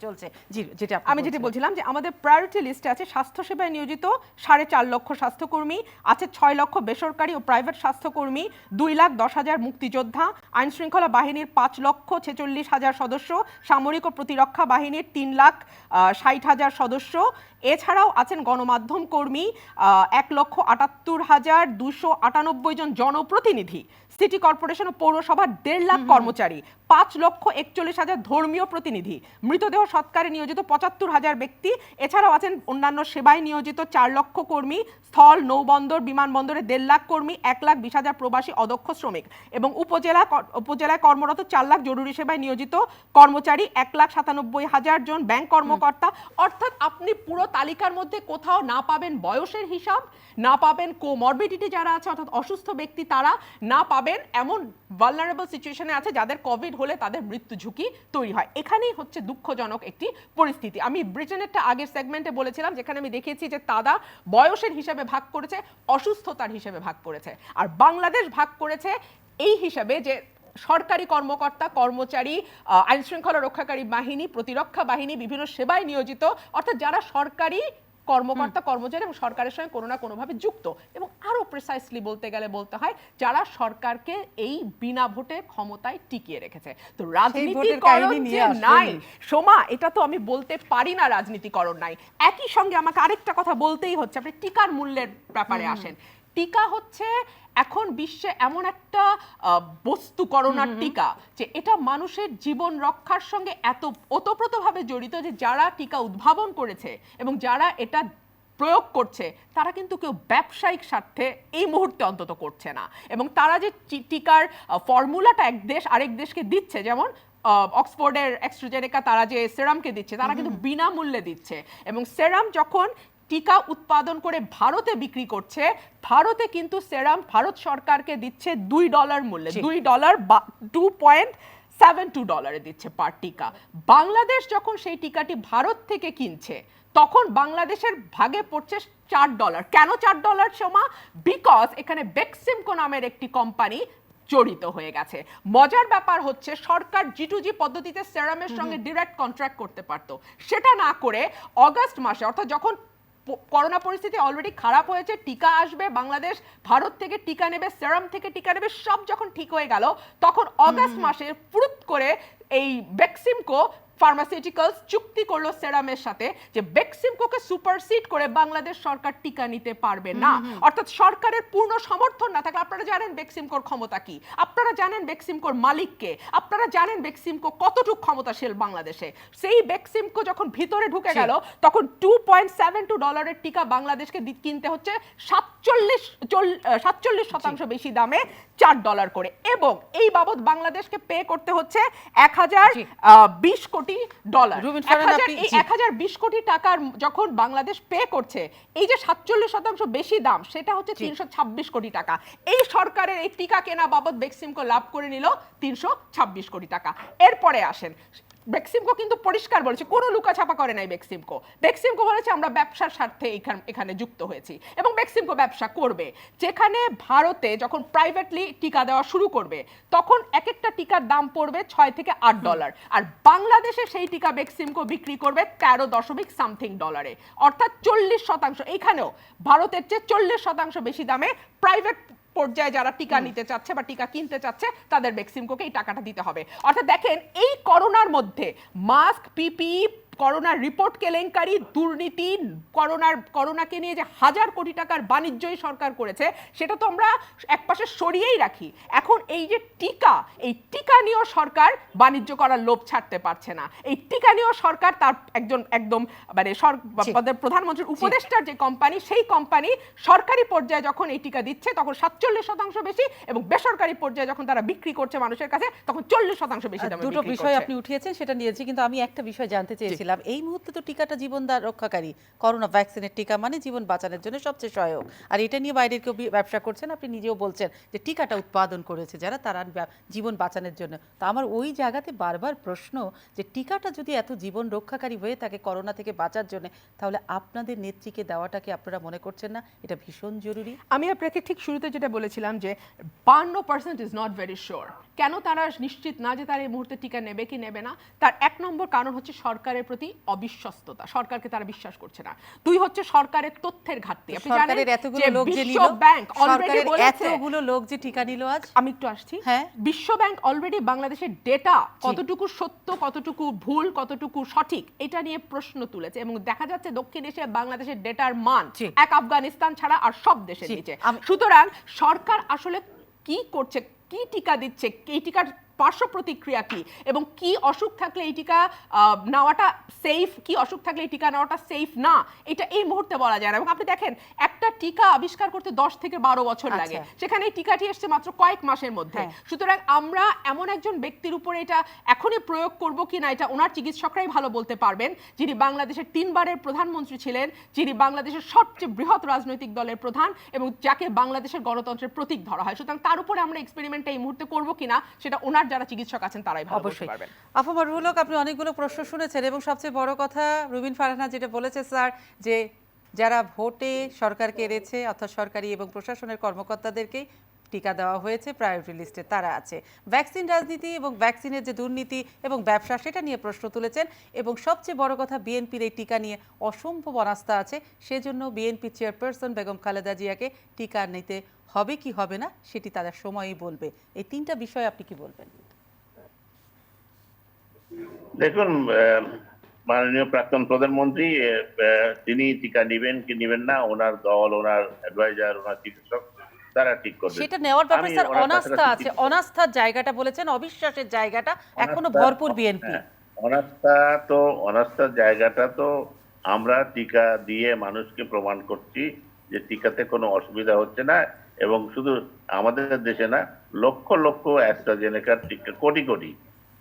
চলছে। জি, যেটা আপনি আমি যেটা বলছিলেন। বলছিলাম যে আমাদের প্রায়োরিটি লিস্টে আছে স্বাস্থ্যসেবায় নিয়োজিত 4.5 লক্ষ স্বাস্থ্যকর্মী, আছে 6 লক্ষ বেসরকারি ও প্রাইভেট স্বাস্থ্যকর্মী, 2,10,000 মুক্তিযোদ্ধা, আইন শৃঙ্খলা বাহিনীর 5,46,000 সদস্য, সামরিক ও প্রতিরক্ষা বাহিনীর 3,60,000 সদস্য। এছাড়াও আছেন গণমাধ্যম কর্মী 1,78,298 জন জনপ্রতিনিধি, সিটি কর্পোরেশন ও পৌরসভার 1.5 লাখ কর্মচারী, 5,41,000 ধর্মীয় প্রতিনিধি, মৃতদেহ সৎকারে নিয়োজিত 75,000 ব্যক্তি। এছাড়াও আছেন অন্যান্য সেবায় নিয়োজিত 4 লক্ষ কর্মী, স্থল, নৌবন্দর, বিমানবন্দরে 1.5 লাখ কর্মী, 1,20,000 প্রবাসী অদক্ষ শ্রমিক এবং উপজেলায় কর্মরত 4 লাখ জরুরি সেবায় নিয়োজিত কর্মচারী, 1,97,000 জন ব্যাংক কর্মকর্তা। অর্থাৎ আপনি পুরো তালিকার মধ্যে কোথাও না পাবেন বয়সের হিসাব, না পাবেন কোমরবিডিটি যারা আছে অর্থাৎ অসুস্থ ব্যক্তি তারা, না পাবেন এমন ভালনারেবল সিচুয়েশনে আছে যাদের কোভিড হলে তাদের মৃত্যু ঝুঁকি তৈরি হয়। এখানেই হচ্ছে দুঃখজনক একটি পরিস্থিতি। আমি ব্রিটেনেরটা আগের সেগমেন্টে বলেছিলাম যেখানে আমি দেখিয়েছি যে তারা বয়সের হিসাবে ভাগ করেছে, অসুস্থতার হিসাবে ভাগ করেছে, আর বাংলাদেশ ভাগ করেছে এই হিসাবে যে সরকারি কর্মকর্তা কর্মচারী, আইন শৃঙ্খলা রক্ষাকারী বাহিনী, প্রতিরক্ষা বাহিনী, বিভিন্ন সেবায় নিয়োজিত, অর্থাৎ যারা সরকারি কর্মকর্তা কর্মচারী এবং সরকারের সঙ্গে কোনো না কোনোভাবে যুক্ত, এবং আরো প্রিসাইসলি বলতে গেলে বলতে হয় যারা সরকারকে এই বিনা ভোটে ক্ষমতায় টিকিয়ে রেখেছে। তো রাজনীতিকরণ যে নাই সোমা, এটা তো আমি বলতে পারি না রাজনীতিকরণ নাই। একই সঙ্গে আমাকে আরেকটা কথা বলতেই হচ্ছে, আপনি টিকার মূল্যের ব্যাপারে আসেন। টিকা হচ্ছে এখন বিশ্বে এমন একটা বস্তু, করোনার টিকা, যে এটা মানুষের জীবন রক্ষার সঙ্গে এত ওতপ্রোতভাবে জড়িত যে যারা টিকা উদ্ভাবন করেছে এবং যারা এটা প্রয়োগ করছে তারা কিন্তু কেউ ব্যবসায়িক স্বার্থে এই মুহূর্তে অন্তত করছে না, এবং তারা যে টিকার ফর্মুলাটা এক দেশ আরেক দেশকে দিচ্ছে, যেমন অক্সফোর্ডের অ্যাস্ট্রাজেনেকা তারা যে সেরামকে দিচ্ছে তারা কিন্তু বিনামূল্যে দিচ্ছে, এবং সেরাম যখন টিকা উৎপাদন করে ভারতে বিক্রি করছে, ভারতে কিন্তু সেরাম ভারত সরকারকে দিচ্ছে $2 মূল্যে, $2 বা $2.72 দিচ্ছে পার টিকা। বাংলাদেশ যখন সেই টিকাটি ভারত থেকে কিনছে তখন বাংলাদেশের ভাগে পড়ছে $4। কেন $4 সোমা? বিকজ এখানে বেক্সিমকো নামের একটি কোম্পানি জড়িত হয়ে গেছে। মজার ব্যাপার হচ্ছে সরকার G2G পদ্ধতিতে সেরামের সঙ্গে ডিরেক্ট কন্ট্রাক্ট করতে পারতো, সেটা না করে অগাস্ট মাসে, অর্থাৎ যখন করোনা পরিস্থিতি অলরেডি খারাপ হয়েছে, টিকা আসবে, বাংলাদেশ ভারত থেকে টিকা নেবে, সেরাম থেকে টিকা নেবে, সব যখন ঠিক হয়ে গেল তখন অগাস্ট মাসে ফুরুত করে এই বেক্সিমকো ফার্মাসিউটিক্যালস চুক্তি করলো সেরামের সাথে যে বেক্সিমকোকে সুপারসিড করে বাংলাদেশ সরকার টিকা নিতে পারবে না। অর্থাৎ সরকারের পূর্ণ সমর্থন না থাকলে, আপনারা জানেন বেক্সিমকোর ক্ষমতা কি, আপনারা জানেন বেক্সিমকোর মালিককে, আপনারা জানেন বেক্সিমকো কতটুকু ক্ষমতাশীল বাংলাদেশে। সেই বেক্সিমকো যখন ভিতরে ঢুকে গেল তখন $2.72 টিকা বাংলাদেশকে কিনতে হচ্ছে 47% বেশি দামে, $4 করে, এবং এই বাবদ বাংলাদেশকে পে করতে হচ্ছে $1,020 কোটি। 1,020 কোটি টাকার যখন বাংলাদেশ পে করছে, এই যে 47% বেশি দাম, সেটা হচ্ছে 326 কোটি টাকা। এই সরকারের এই টিকা কেনা বাবদ বেক্সিমকো লাভ করে নিল 326 কোটি টাকা। এরপরে আসেন, বেক্সিমকো কিন্তু পরিষ্কার বলেছে, কোনো লুকাছাপা করে নাই বেক্সিমকো। বেক্সিমকো বলেছে আমরা ব্যবসার স্বার্থে এখানে যুক্ত হয়েছি, এবং বেক্সিমকো ব্যবসা করবে। যেখানে ভারতে যখন প্রাইভেটলি টিকা দেওয়া শুরু করবে তখন এক একটা টিকার দাম পড়বে $6 থেকে $8, আর বাংলাদেশে সেই টিকা বেক্সিমকো বিক্রি করবে $13.something, অর্থাৎ 40%। এইখানেও ভারতের চেয়ে 40% বেশি দামে প্রাইভেট পর্যায়ে যারা টিকা নিতে চাচ্ছে বা টিকা কিনতে চাচ্ছে তাদের বেক্সিমকোকে এই টাকাটা দিতে হবে। অর্থাৎ দেখেন, এই করোনার মধ্যে মাস্ক, পিপিই, করোনার রিপোর্ট কেলেঙ্কারি, দুর্নীতি, করোনাকে নিয়ে যে হাজার কোটি টাকার বাণিজ্যই সরকার করেছে সেটা তো আমরা একপাশে সরিয়েই রাখি। এখন এই যে টিকা, এই টিকা নিয়েও সরকার বাণিজ্য করার লোভ ছাড়তে পারছে না। এই টিকা নিয়েও সরকার তার একদম মানে প্রধানমন্ত্রীর উপদেষ্টার যে কোম্পানি, সেই কোম্পানি সরকারি পর্যায়ে যখন এই টিকা দিচ্ছে তখন 47% বেশি, এবং বেসরকারি পর্যায়ে যখন তারা বিক্রি করছে মানুষের কাছে তখন 40% বেশি দামে। দুটো বিষয় আপনি উঠিয়েছেন, সেটা নিয়েছি, কিন্তু আমি একটা বিষয় জানতে চেয়েছি। এই মুহূর্তে তো টিকাটা জীবনদান রক্ষাকারী, করোনা ভ্যাকসিনের টিকা মানে জীবন বাঁচানোর জন্য সবচেয়ে সহায়ক, আর এটা নিয়ে বাইরের কেউ ব্যবসা করছেন, আপনি নিজেও বলছেন যে টিকাটা উৎপাদন করেছে যারা, তারা জীবন বাঁচানোর জন্য। তো আমার ওই জায়গাতে বারবার প্রশ্ন যে টিকাটা যদি এত জীবন রক্ষাকারী হয়ে থাকে করোনা থেকে বাঁচার জন্য, তাহলে আপনাদের নেত্রীকে দেওয়াটাকে আপনারা মনে করছেন না এটা ভীষণ জরুরি? আমি আপনাকে ঠিক শুরুতে যেটা বলেছিলাম যে 52% ইজ নট ভেরি শিওর। কেন তারা নিশ্চিত না যে তারা এই মুহূর্তে টিকা নেবে কি নেবে না, তার 1 নম্বর কারণ হচ্ছে সরকারের প্রতি প্রতি অবিশ্বস্ততা, সরকারকে তারা বিশ্বাস করছে না। 2 হচ্ছে সরকারের তথ্যের ঘাটতি। আপনি জানেন সরকারের এতগুলো যে লোক যে বিশ্ব নিল, ব্যাংক অলরেডি সরকারের বলেছে, এতগুলো লোক যে টিকা নিল আজ, আমি একটু আসছি, হ্যাঁ। বিশ্ব ব্যাংক অলরেডি বাংলাদেশের ডেটা কতটুকু সত্য, কতটুকু ভুল, কতটুকু সঠিক এটা নিয়ে প্রশ্ন তুলেছে, এবং দেখা যাচ্ছে দক্ষিণ এশিয়ায় বাংলাদেশের ডেটার মান জি। এক আফগানিস্তান ছাড়া আর সব দেশের জি, নিচে। আমি- সুতরাং সরকার আসলে কি করছে, কি টিকা দিচ্ছে, এই টিকার পার্শ্ব প্রতিক্রিয়া কি, এবং কি অসুখ থাকলে এই টিকা নেওয়াটা সেফ, কি অসুখ থাকলে এই টিকা নেওয়াটা সেফ না, এটা এই মুহূর্তে বলা যায় না। এবং আপনি দেখেন একটা টিকা আবিষ্কার করতে 10 থেকে 12 বছর লাগে, সেখানে এই টিকাটি এসছে মাত্র কয়েক মাসের মধ্যে। সুতরাং আমরা এমন একজন ব্যক্তির উপরে এটা এখনই প্রয়োগ করব কিনা এটা ওনার চিকিৎসকরাই ভালো বলতে পারবেন, যিনি বাংলাদেশের 3 বারের প্রধানমন্ত্রী ছিলেন, যিনি বাংলাদেশের সবচেয়ে বৃহৎ রাজনৈতিক দলের প্রধান, এবং যাকে বাংলাদেশের গণতন্ত্রের প্রতীক ধরা হয়। সুতরাং তার উপরে আমরা এক্সপেরিমেন্টটা এই মুহূর্তে করব কিনা সেটা ওনার যারা চিকিৎসক আছেন তারাই ভালো বলতে অবশ্যই পারবেন। আফা মারুফুল হক, আপনি অনেকগুলো প্রশ্ন শুনেছেন এবং সবচেয়ে বড় কথা রুবিন ফারহানা যেটা বলেছে স্যার, যে যারা ভোটে সরকারকে এড়েছে অর্থাৎ সরকারি এবং প্রশাসনের কর্মকর্তাদেরকেই টিকা দেওয়া হয়েছে, প্রায়োরিটি লিস্টে তারা আছে। ভ্যাকসিন রাজনীতি এবং ভ্যাকসিনের যে দুর্নীতি এবং ব্যবসা সেটা নিয়ে প্রশ্ন তুলেছেন, এবং সবচেয়ে বড় কথা বিএনপির এই টিকা নিয়ে অসম্ভব অনাস্থা আছে, সেজন্য বিএনপি চেয়ারপারসন বেগম খালেদা জিয়াকে টিকা নিতে হবে কি হবে না সেটি তারা সময়ই বলবে। এই 3টা বিষয়ে আপনি কি বলবেন? দেখুন, মাননীয় প্রাক্তন প্রধানমন্ত্রী তিনি টিকা নেবেন কি নেবেন না, ওনার দল, ওনার অ্যাডভাইজার, ওনার চিকিৎসক তারা ঠিক করবে। সেটা নেওয়ার ব্যাপারে আমি স্যার ওনার অনাস্থা কাছাকাছি আছে, অনাস্থার জায়গাটা বলেছেন, অবিশ্বাসের জায়গাটা এখনো অনাস্থা- ভরপুর বিএনপি। হ্যাঁ, অনাস্থার জায়গাটা তো আমরা টিকা দিয়ে মানুষকে প্রমাণ করছি যে টিকাতে কোনো অসুবিধা হচ্ছে না, এবং শুধু আমাদের দেশে না, লক্ষ লক্ষ অ্যাস্ট্রাজেনেকার টিকা, কোটি কোটি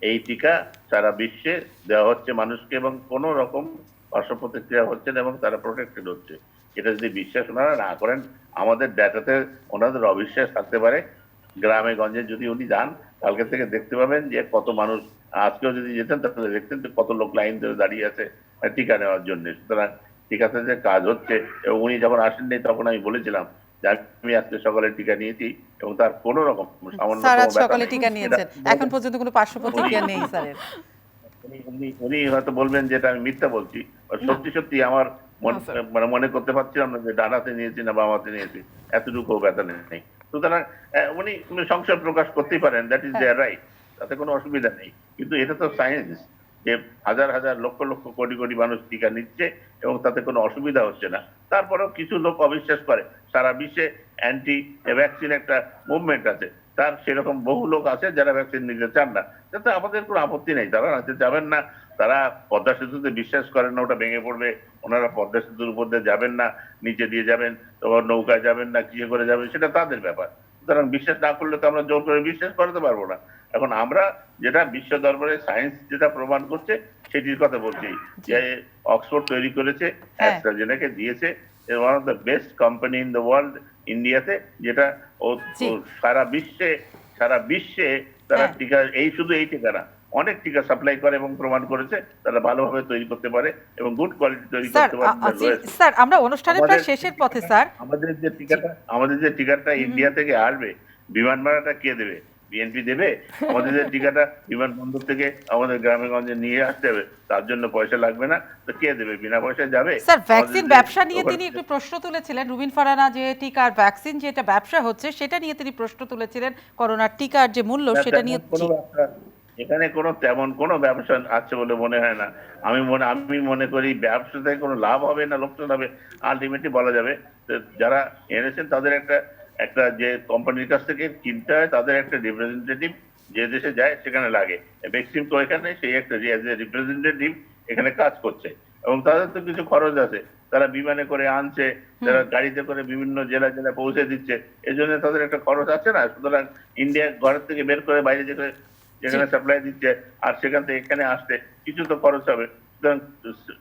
এই টিকা সারা বিশ্বে দেওয়া হচ্ছে মানুষকে, এবং কোনো রকম পার্শ্ব প্রতিক্রিয়া হচ্ছে না, এবং তারা প্রোটেক্টেড হচ্ছে। এটা যদি বিশ্বাস ওনারা না করেন, আমাদের ডাটাতে ওনাদের অবিশ্বাস থাকতে পারে। গ্রামে গঞ্জে যদি উনি যান, কালকে থেকে দেখতে পাবেন যে কত মানুষ, আজকেও যদি যেতেন তাহলে দেখতেন যে কত লোক লাইন ধরে দাঁড়িয়ে আছে টিকা নেওয়ার জন্য। সুতরাং টিকাতে যে কাজ হচ্ছে, এবং উনি যখন আসেননি তখন আমি বলেছিলাম যে আমি আজকে সকালে টিকা নিয়েছি, এবং তার কোনো রকম সামান্য স্যার আজ সকালে টিকা নিয়েছেন, এখন পর্যন্ত কোনো পার্শ্ব প্রতিক্রিয়া নেই স্যারের। উনি হয়তো বলবেন যে এটা আমি মিথ্যা বলছি, সত্যি সত্যি আমার মানে মনে করতে পারছিলাম না যে ডানাতে নিয়েছি না বামাতে নিয়েছি, এতটুকু ব্যথা নেই। সুতরাং উনি সংশয় প্রকাশ করতেই পারেন, দ্যাট ইজ দেয়ার রাইট, তাতে কোনো অসুবিধা নেই। কিন্তু এটা তো সায়েন্স, যে হাজার হাজার লক্ষ লক্ষ কোটি কোটি মানুষ টিকা নিচ্ছে এবং তাতে কোনো অসুবিধা হচ্ছে না। তারপরেও কিছু লোক অবিশ্বাস করে। সারা বিশ্বে অ্যান্টি ভ্যাকসিন একটা মুভমেন্ট আছে, তার সেরকম বহু লোক আছে যারা ভ্যাকসিন নিতে চান না, যাতে আমাদের কোনো আপত্তি নেই, তারা নিতে যাবেন না। তারা পদ্মা সেতুতে বিশ্বাস করেন না ওটা ভেঙে পড়বে, ওনারা পদ্মা সেতুর উপর দিয়ে যাবেন না, নিচে দিয়ে যাবেন, তোমার নৌকায় যাবেন না, কিসে করে যাবেন সেটা তাদের ব্যাপার। সুতরাং বিশ্বাস না করলে তো আমরা জোর করে বিশ্বাস করাতে পারবো না। এখন আমরা যেটা বিশ্ব দরবারে সায়েন্স যেটা প্রমাণ করছে সেটির কথা বলছি, যে অক্সফোর্ড তৈরি করেছে, অ্যাস্ট্রাজেনেকা দিয়েছে, one of the best company in the world ইন্ডিয়াতে, যেটা সারা বিশ্বে তারা টিকা, এই শুধু এই টিকা না, অনেক টিকা সাপ্লাই করে এবং প্রমাণ করেছে তারা ভালোভাবে তৈরি করতে পারে এবং গুড কোয়ালিটি তৈরি করতে পারে। স্যার আমরা অনুষ্ঠানের প্রায় শেষের পথে স্যার, আমাদের যে টিকাটা ইন্ডিয়া থেকে আসবে, বিমান ভাড়াটা কে দেবে? বিএনপি দেবে? আমাদের যে টিকাটা বিমানবন্দর থেকে আমাদের গ্রামে গঞ্জে নিয়ে আসতে হবে, তার জন্য পয়সা লাগবে না, তো কে দেবে? বিনা পয়সায় যাবে। স্যার ভ্যাকসিন ব্যবসা নিয়ে তিনি একটু প্রশ্ন তুলেছিলেন, রুবিন ফারহানা, যে টিকার ভ্যাকসিন যেটা ব্যবসা হচ্ছে সেটা নিয়ে তিনি প্রশ্ন তুলেছিলেন, করোনার টিকার যে মূল্য সেটা নিয়ে। এখানে কোনো তেমন কোনো ব্যবসা আছে বলে মনে হয় না। আমি মনে করি ব্যবসা থেকে কোনো লাভ হবে না লোকসান হবে আলটিমেটলি বলা যাবে। যারা এনেছেন তাদের একটা যে কোম্পানির কাছ থেকে কিনতে হয়, তাদের একটা রিপ্রেজেন্টেটিভ যে দেশে যায় সেখানে লাগে। ভ্যাকসিন তো এখানে সেই একটা রিপ্রেজেন্টেটিভ এখানে কাজ করছে, এবং তাদের তো কিছু খরচ আছে, তারা বিমানে করে আনছে, তারা গাড়িতে করে বিভিন্ন জেলা পৌঁছে দিচ্ছে, এই জন্য তাদের একটা খরচ আছে না। সুতরাং ইন্ডিয়া ঘরের থেকে বের করে বাইরে যেখানে সাপ্লাই দিচ্ছে, আর সেখান থেকে এখানে আসতে কিছু তো খরচ হবে। সুতরাং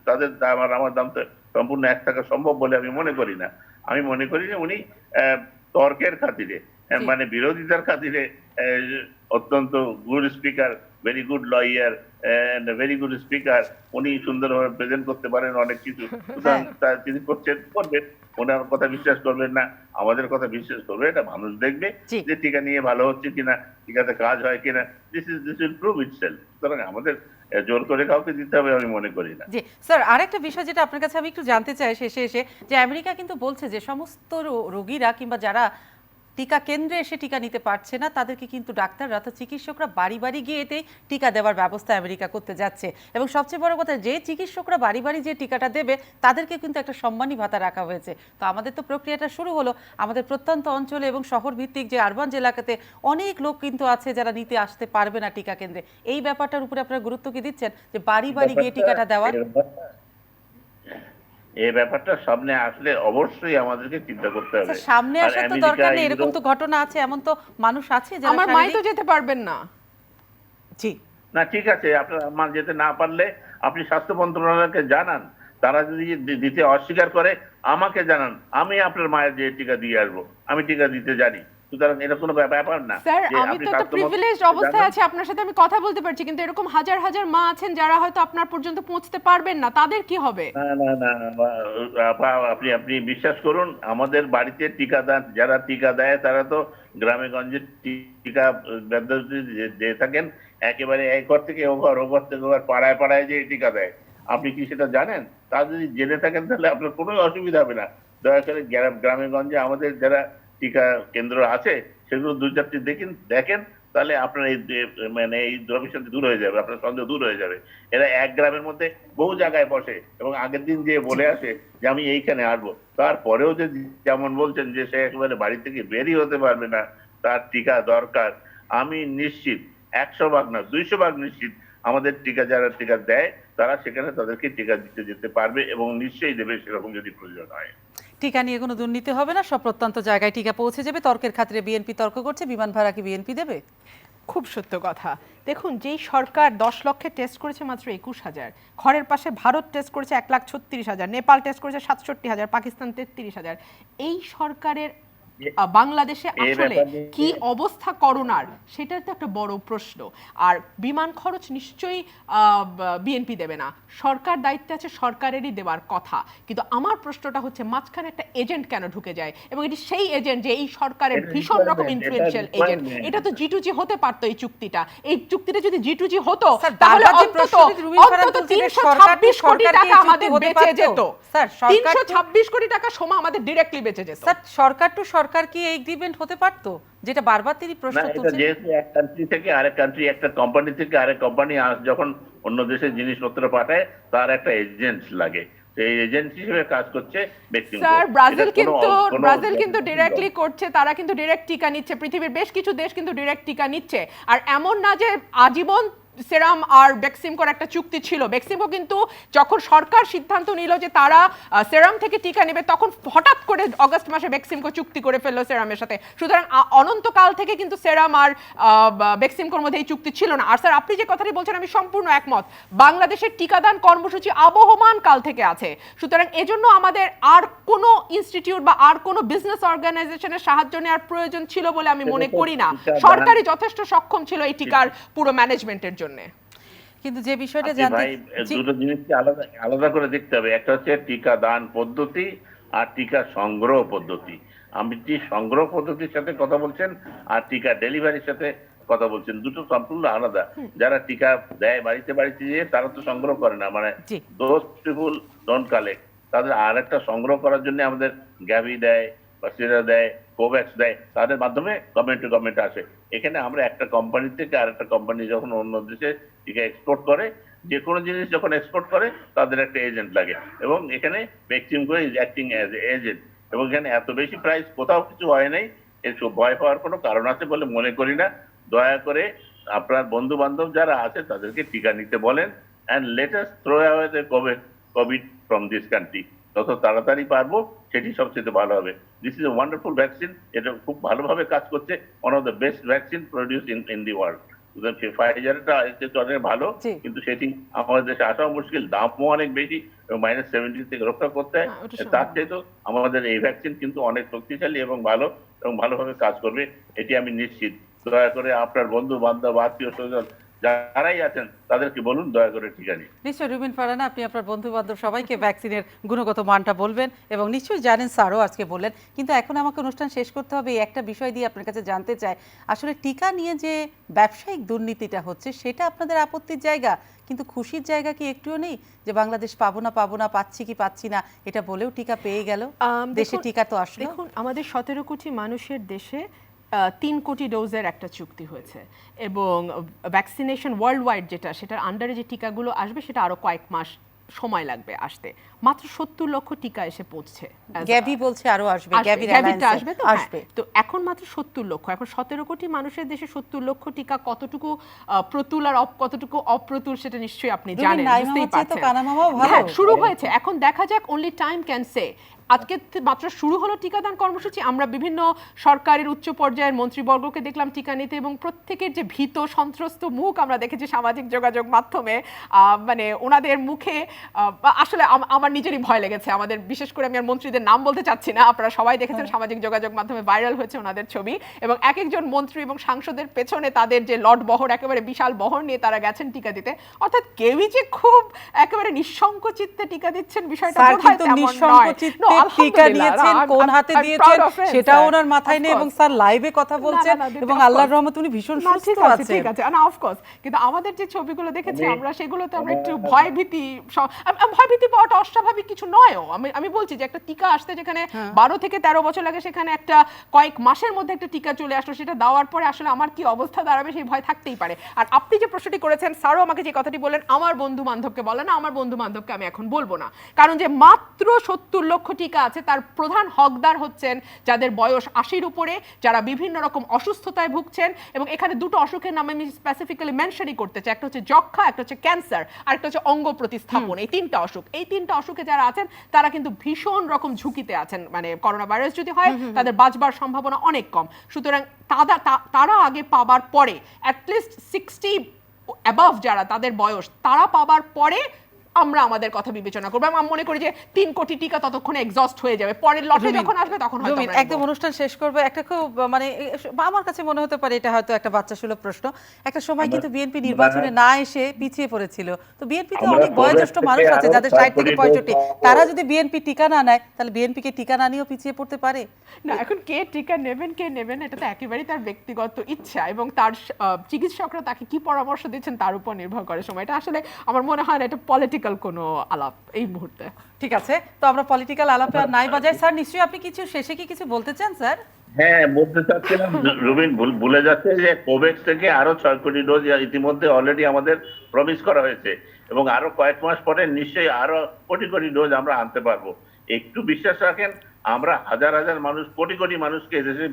তাদের দাম আর আমার দাম তো সম্পূর্ণ এক থাকা সম্ভব বলে আমি মনে করি না। আমি মনে করি যে উনি তর্কের খাতিরে, মানে বিরোধিতার খাতিরে অত্যন্ত good speaker, very good lawyer and very good speaker, উনি সুন্দরভাবে প্রেজেন্ট করতে পারেন অনেক কিছু। সুতরাং তিনি করবেন, ওনার কথা বিশ্বাস করবেন না, আমাদের কথা বিশ্বাস করবে, এটা মানুষ দেখবে যে টিকা নিয়ে ভালো হচ্ছে কিনা, টিকাতে কাজ হয় কিনা, দিস উইল প্রুভ ইটসেলফ। সুতরাং আমাদের জোর করে কাউকে দিতে হবে আমি মনে করি না। জি স্যার, আরেকটা বিষয় যেটা আপনার কাছে আমি একটু জানতে চাই শেষে এসে, যে আমেরিকা কিন্তু বলছে যে সমস্ত রোগীরা কিংবা যারা টিকা কেন্দ্রে এসে টিকা নিতে পারছে না তাদেরকে কিন্তু ডাক্তাররা তো চিকিৎসকরা বাড়ি বাড়ি গিয়ে এতেই টিকা দেওয়ার ব্যবস্থা আমেরিকা করতে যাচ্ছে। এবং সবচেয়ে বড় কথা, যে চিকিৎসকরা বাড়ি বাড়ি যে টিকাটা দেবে তাদেরকে কিন্তু একটা সম্মানী ভাতা রাখা হয়েছে। তো আমাদের তো প্রক্রিয়াটা শুরু হলো, আমাদের প্রত্যন্ত অঞ্চলে এবং শহর ভিত্তিক যে আরবান এলাকাতে অনেক লোক কিন্তু আছে যারা নিতে আসতে পারবে না টিকা কেন্দ্রে। এই ব্যাপারটার উপরে আপনারা গুরুত্ব কি দিচ্ছেন যে বাড়ি বাড়ি গিয়ে টিকাটা দেওয়ার? এই ব্যাপারটা সামনে আসলে অবশ্যই আমাদেরকে চিন্তা করতে হবে। স্যার, সামনে আর আসার তো আমেরিকা, দরকার নেই, এরকম ইউরোপ- তো ঘটনা আছে, এমন তো মানুষ আছে যারা আমার মাই তো শারীরিক- যেতে পারবেন না। জি না ঠিক আছে, আপনার মা যেতে না পারলে আপনি স্বাস্থ্য মন্ত্রণালয়কে জানান, তারা যদি দিতে অস্বীকার করে আমাকে জানান, আমি আপনার মায়ের যে টিকা দিয়ে আসবো, আমি টিকা দিতে জানি। সুতরাং এটা কোনো ব্যাপার না স্যার, যে আমি আপনি তো স্বাস্থ্য প্রিভিলেজড মন্ত্রণালয়কে অবস্থায় জানান। আছি, আপনার সাথে আমি কথা বলতে পারছি, কিন্তু এরকম হাজার হাজার মা আছেন যারা হয়তো আপনার পর্যন্ত পৌঁছতে পারবেন না, তাদের কি হবে? না না না, আপনি আপনি বিশ্বাস করুন, আমাদের বাড়িতে টিকাদান যারা টিকা দেয় তারা তো গ্রামে গঞ্জে টিকা দিয়ে থাকেন, একেবারে এক ঘর থেকে ও ঘর, ও ঘর থেকে ও ঘর, পাড়ায় পাড়ায় যে টিকা দেয়। আপনি কি সেটা জানেন? তা যদি জেনে থাকেন তাহলে আপনার কোনো অসুবিধা হবে না। দয়া করে গ্রামে গঞ্জে আমাদের যারা টিকা কেন্দ্র আছে সেগুলো 2-4টি দেখেন, তাহলে আপনার এই মানে এই দুরভিসন্ধি দূর হয়ে যাবে, আপনার সন্দেহ দূর হয়ে যাবে। এরা এক গ্রামের মধ্যে বহু জায়গায় বসে এবং আগের দিন যে বলে আসে যে আমি এইখানে আসবো, তারপরেও যে যেমন বলছেন যে সে একেবারে বাড়ি থেকে বেরিয়ে হতে পারবে না, তার টিকা দরকার, আমি নিশ্চিত 100 ভাগ না 200 ভাগ নিশ্চিত আমাদের টিকা যারা টিকা দেয় তারা সেখানে তাদেরকে টিকা দিতে যেতে পারবে এবং নিশ্চয়ই দেবে সেরকম যদি প্রয়োজন হয়। টিকা নিয়ে কোনো দুর্নীতি হবে না, সব প্রত্যন্ত জায়গায় টিকা পৌঁছে যাবে। তর্কের খাতিরে বিএনপি তর্ক করছে, বিমান ভাড়া কি বিএনপি দেবে? খুব সত্য কথা। দেখুন, যেই সরকার 10 লক্ষে টেস্ট করেছে মাত্র 21,000, ঘরের পাশে ভারত টেস্ট করেছে 1,36,000, নেপাল টেস্ট করেছে 67,000, পাকিস্তান 33,000, এই সরকারের বাংলাদেশে আসলে কি অবস্থা করোনার, সেটার তো একটা বড় প্রশ্ন। আর বিমান খরচ নিশ্চয়ই বিএনপি দেবে না, সরকার দায়িত্বে আছে, সরকারেরই দেওয়ার কথা। কিন্তু আমার প্রশ্নটা হচ্ছে মাঝখানে একটা এজেন্ট কেন ঢুকে যায়, এবং এটি সেই এজেন্ট যে এই সরকারের ভীষণ রকম ইনফ্লুয়েন্সিয়াল এজেন্ট। এটা তো G2G হতে পারতো, এই চুক্তিটা যদি G2G হতো তাহলে অন্তত 326 কোটি টাকা আমাদের বেঁচে যেত। 326 কোটি টাকা সময় আমাদের ডিরেক্টলি বেঁচে যেত। স্যার, সরকার টু সরকার কি এই এগ্রিমেন্ট হতে পারতো, যেটা বারবার তিনি প্রশ্ন না, এটা তুলছেন? যেহেতু এক কান্ট্রি থেকে আরেক কান্ট্রি, একটা কোম্পানি থেকে আরেক কোম্পানি যখন অন্য দেশে জিনিসপত্র পাঠায় তার একটা এজেন্ট লাগে, এই এজেন্ট হিসেবে কাজ করছে বেক্সিমকো। স্যার, ব্রাজিল কিন্তু ডিরেক্টলি করছে, তারা কিন্তু ডিরেক্ট টিকা নিচ্ছে, পৃথিবীর বেশ কিছু দেশ কিন্তু ডিরেক্ট টিকা নিচ্ছে। আর এমন না যে আজীবন সেরাম আর বেক্সিমকোর একটা চুক্তি ছিল। বেক্সিমকো কিন্তু যখন সরকার সিদ্ধান্ত নিল যে তারা সেরাম থেকে টিকা নেবে, তখন হঠাৎ করে অগস্ট মাসে বেক্সিমকো চুক্তি করে ফেললো সেরামের সাথে। সুতরাং অনন্তকাল থেকে কিন্তু সেরাম আর বেক্সিমকোর মধ্যে এই চুক্তি ছিল না। আর স্যার, আপনি যে কথাটি বলছেন আমি সম্পূর্ণ একমত, বাংলাদেশের টিকাদান কর্মসূচি আবহমান কাল থেকে আছে। সুতরাং এজন্য আমাদের আর কোনো ইনস্টিটিউট বা আর কোনো বিজনেস অর্গানাইজেশনের সাহায্য নেওয়ার প্রয়োজন ছিল বলে আমি মনে করি না। সরকারই যথেষ্ট সক্ষম ছিল এই টিকার পুরো ম্যানেজমেন্টের জন্য। কিন্তু যে বিষয়টা আচ্ছা জানতে ভাই, দুটো জিনিসকে আলাদা আলাদা করে দেখতে হবে। একটা হচ্ছে টিকা দান পদ্ধতি আর টিকা সংগ্রহ পদ্ধতি। আপনি সংগ্রহ পদ্ধতির সাথে কথা বলছেন আর টিকা ডেলিভারির সাথে কথা বলছেন, দুটো সম্পূর্ণ আলাদা। যারা টিকা দেয় বাড়িতে বাড়িতে যেয়ে তারা তো সংগ্রহ করে না, মানে জি। Those people don't collect. তাদের আর একটা সংগ্রহ করার জন্য আমাদের গ্যাভি দেয় বা সিরা দেয়, কোভ্যাক্স দেয়, তাদের মাধ্যমে গভর্নমেন্ট টু গভর্নমেন্ট আসে। এখানে আমরা একটা কোম্পানি থেকে আর একটা কোম্পানি যখন অন্য দেশে টিকা এক্সপোর্ট করে, যে কোনো জিনিস যখন এক্সপোর্ট করে তাদের একটা এজেন্ট লাগে, এবং এখানে Beximco is acting as agent. এবং এখানে এত বেশি প্রাইস কোথাও কিছু হয় নাই, এসব ভয় পাওয়ার কোনো কারণ আছে বলে মনে করি না। দয়া করে আপনার বন্ধু বান্ধব যারা আছে তাদেরকে টিকা নিতে বলেন, and let us throw away the covid from this country. যত তাড়াতাড়ি পারবো সেটি সবচেয়ে ভালো হবে। This is a wonderful vaccine, এটা খুব ভালোভাবে কাজ করছে, one of the best vaccine produce in the world. ফাইজারটা অনেক ভালো, কিন্তু সেটি আমাদের দেশে আসাও মুশকিল, দামও অনেক বেশি এবং -70 থেকে রক্ষা করতে হয়। তার চেয়ে আমাদের এই ভ্যাকসিন কিন্তু অনেক শক্তিশালী এবং ভালো এবং ভালোভাবে কাজ করবে, এটি আমি নিশ্চিত। দয়া করে আপনার বন্ধু বান্ধব আত্মীয় স্বজন যারাই আছেন তাদেরকে বলুন দয়া করে টিকা নিন। নিশ্চয়ই রুবিন ফারহানা, আপনি আপনার বন্ধু বান্ধব সবাইকে ভ্যাকসিনের গুণগত মানটা বলবেন এবং নিশ্চয়ই জানেন, স্যারও আজকে বললেন। কিন্তু এখন আমাকে অনুষ্ঠান শেষ করতে হবে, এই একটা বিষয় দিয়ে আপনার কাছে জানতে চাই, আসলে টিকা নিয়ে যে ব্যবসায়িক দুর্নীতিটা হচ্ছে সেটা আপনাদের আপত্তির জায়গা, কিন্তু খুশির জায়গা কি একটুও নেই যে বাংলাদেশ পাবো না পাচ্ছি কি পাচ্ছি না এটা বলেও টিকা পেয়ে গেল, দেশে টিকা তো আসলো। দেখুন, আমাদের 17 কোটি মানুষের দেশে 3 কোটি ডোজের একটা চুক্তি হয়েছে এবং ভ্যাকসিনেশন ওয়ার্ল্ড ওয়াইড যেটা, সেটার আন্ডারে যে টিকাগুলো আসবে সেটা আরো কয়েক মাস সময় লাগবে আসতে। মাত্র 70 লক্ষ টিকা এসে পৌঁছছে। গ্যাভি বলছে আরো আসবে, গ্যাভিটা আসবে তো আসবে। তো এখন মাত্র 70 লক্ষ, এখন 17 কোটি মানুষের দেশে 70 লক্ষ টিকা কতটুকু প্রতুল আর কতটুকু অপ্রতুল সেটা নিশ্চয়ই আপনি জানেন, বুঝতেই পারছেন। শুরু হয়েছে, এখন দেখা যাক, অনলি টাইম ক্যান সে। আজকে মাত্র শুরু হলো টিকাদান কর্মসূচি। আমরা বিভিন্ন সরকারের উচ্চ পর্যায়ের মন্ত্রীবর্গকে দেখলাম টিকা নিতে এবং প্রত্যেকের যে ভীত সন্ত্রস্ত মুখ আমরা দেখেছি সামাজিক যোগাযোগ মাধ্যমে, মানে ওনাদের মুখে আসলে আমার নিজেরই ভয় লেগেছে। আমাদের বিশেষ করে আমি আর মন্ত্রীদের নাম বলতে চাচ্ছি না, আপনারা সবাই দেখেছেন সামাজিক যোগাযোগ মাধ্যমে ভাইরাল হয়েছে ওনাদের ছবি, এবং এক একজন মন্ত্রী এবং সাংসদের পেছনে তাদের যে লট বহর, একেবারে বিশাল বহর নিয়ে তারা গেছেন টিকা দিতে। অর্থাৎ কেউই যে খুব একেবারে নিঃশঙ্ক চিত্তে টিকা দিচ্ছেন বিষয়টা বোধহয় তেমন নয়। টিকা নিয়েছেন, কোন হাতে দিয়েছেন সেটাও ওনার মাথায় নেই, এবং স্যার লাইভে কথা বলছেন এবং আল্লাহর রহমতে উনি ভীষণ সুস্থ আছেন। ঠিক আছে, না অফকোর্স, কিন্তু আমাদের যে ছবিগুলো দেখেছি আমরা, সেগুলোতে আমরা একটু ভয়ভীতি পাওয়াটা অস্বাভাবিক কিছু নয়ও। আমি বলছি যে একটা টিকা আসতে যেখানে 12 থেকে 13 বছর লাগে, সেখানে একটা কয়েক মাসের মধ্যে একটা টিকা চলে আসলো, সেটা দেওয়ার পরে আসলে আমার কি অবস্থা দাঁড়াবে সেই ভয় থাকতেই পারে। আর আপনি যে প্রশ্নটি করেছেন, স্যারও আমাকে যে কথাটি বললেন, আমার বন্ধু বান্ধবকে বলে না, আমার বন্ধু বান্ধবকে আমি এখন বলবো না, কারণ যে মাত্র 70 লক্ষ টিকা আছে তার প্রধান হকদার হচ্ছেন যাদের বয়স 80-র উপরে, যারা বিভিন্ন রকম অসুস্থতায় ভুগছেন। এবং এখানে দুটো অসুখের নামে আমি স্পেসিফিক্যালি মেনশনই করতে চাই, একটা হচ্ছে যক্ষা, একটা হচ্ছে ক্যান্সার, আর একটা হচ্ছে অঙ্গ প্রতিস্থাপন। এই তিনটা অসুখ, এই তিনটা অসুখে যারা আছেন তারা কিন্তু ভীষণ রকম ঝুঁকিতে আছেন, মানে করোনা ভাইরাস যদি হয় তাদের বাঁচবার সম্ভাবনা অনেক কম। সুতরাং তারা আগে পাবার পরে, অ্যাটলিস্ট 60 অ্যাবভ যারা তাদের বয়স, তারা পাবার পরে আমরা আমাদের কথা বিবেচনা করবো। আমি মনে করি যে 3 কোটি টিকা ততক্ষণে এক্সস্ট হয়ে যাবে, পরের লটে যখন আসবে তখন হয়তো আমরা একদম অনুষ্ঠান শেষ করবো। একটা খুব মানে আমার কাছে মনে হতে পারে এটা হয়তো একটা বাচ্চা সুলভ প্রশ্ন, একটা সময় কিন্তু বিএনপি নির্বাচনে না এসে পিছিয়ে পড়েছিল, তো বিএনপিতে অনেক বয়োজ্যেষ্ঠ মানুষ আছে যাদের 60 থেকে 65, তারা যদি বিএনপি টিকা না নেয় তাহলে বিএনপি কে টিকা না নিয়েও পিছিয়ে পড়তে পারে না। এখন কে টিকা নেবেন কে নেবেন এটা তো একেবারেই তার ব্যক্তিগত ইচ্ছা, এবং তার চিকিৎসকরা তাকে কি পরামর্শ দিচ্ছেন তার উপর নির্ভর করে সময়টা। আসলে আমার মনে হয় না এটা পলিটিক্যাল কোনো আলাপ এই মুহূর্তে। ঠিক আছে, তো আমরা পলিটিক্যাল আলাপে আর নাই বাজাই। স্যার নিশ্চয়ই আপনি কিছু শেষে কি কিছু বলতে চান স্যার? হ্যাঁ, বলতে চাচ্ছিলাম, রুবিন ভুলে যাচ্ছে যে কোভ্যাক্স থেকে আরো 6 কোটি ডোজ ইতিমধ্যে অলরেডি আমাদের প্রমিস করা হয়েছে, এবং আরো কয়েক মাস পরে নিশ্চয়ই আরো কোটি কোটি ডোজ আমরা আনতে পারবো। একটু বিশ্বাস রাখেন, আমরা হাজার হাজার মানুষ, কোটি কোটি মানুষকে এদেশে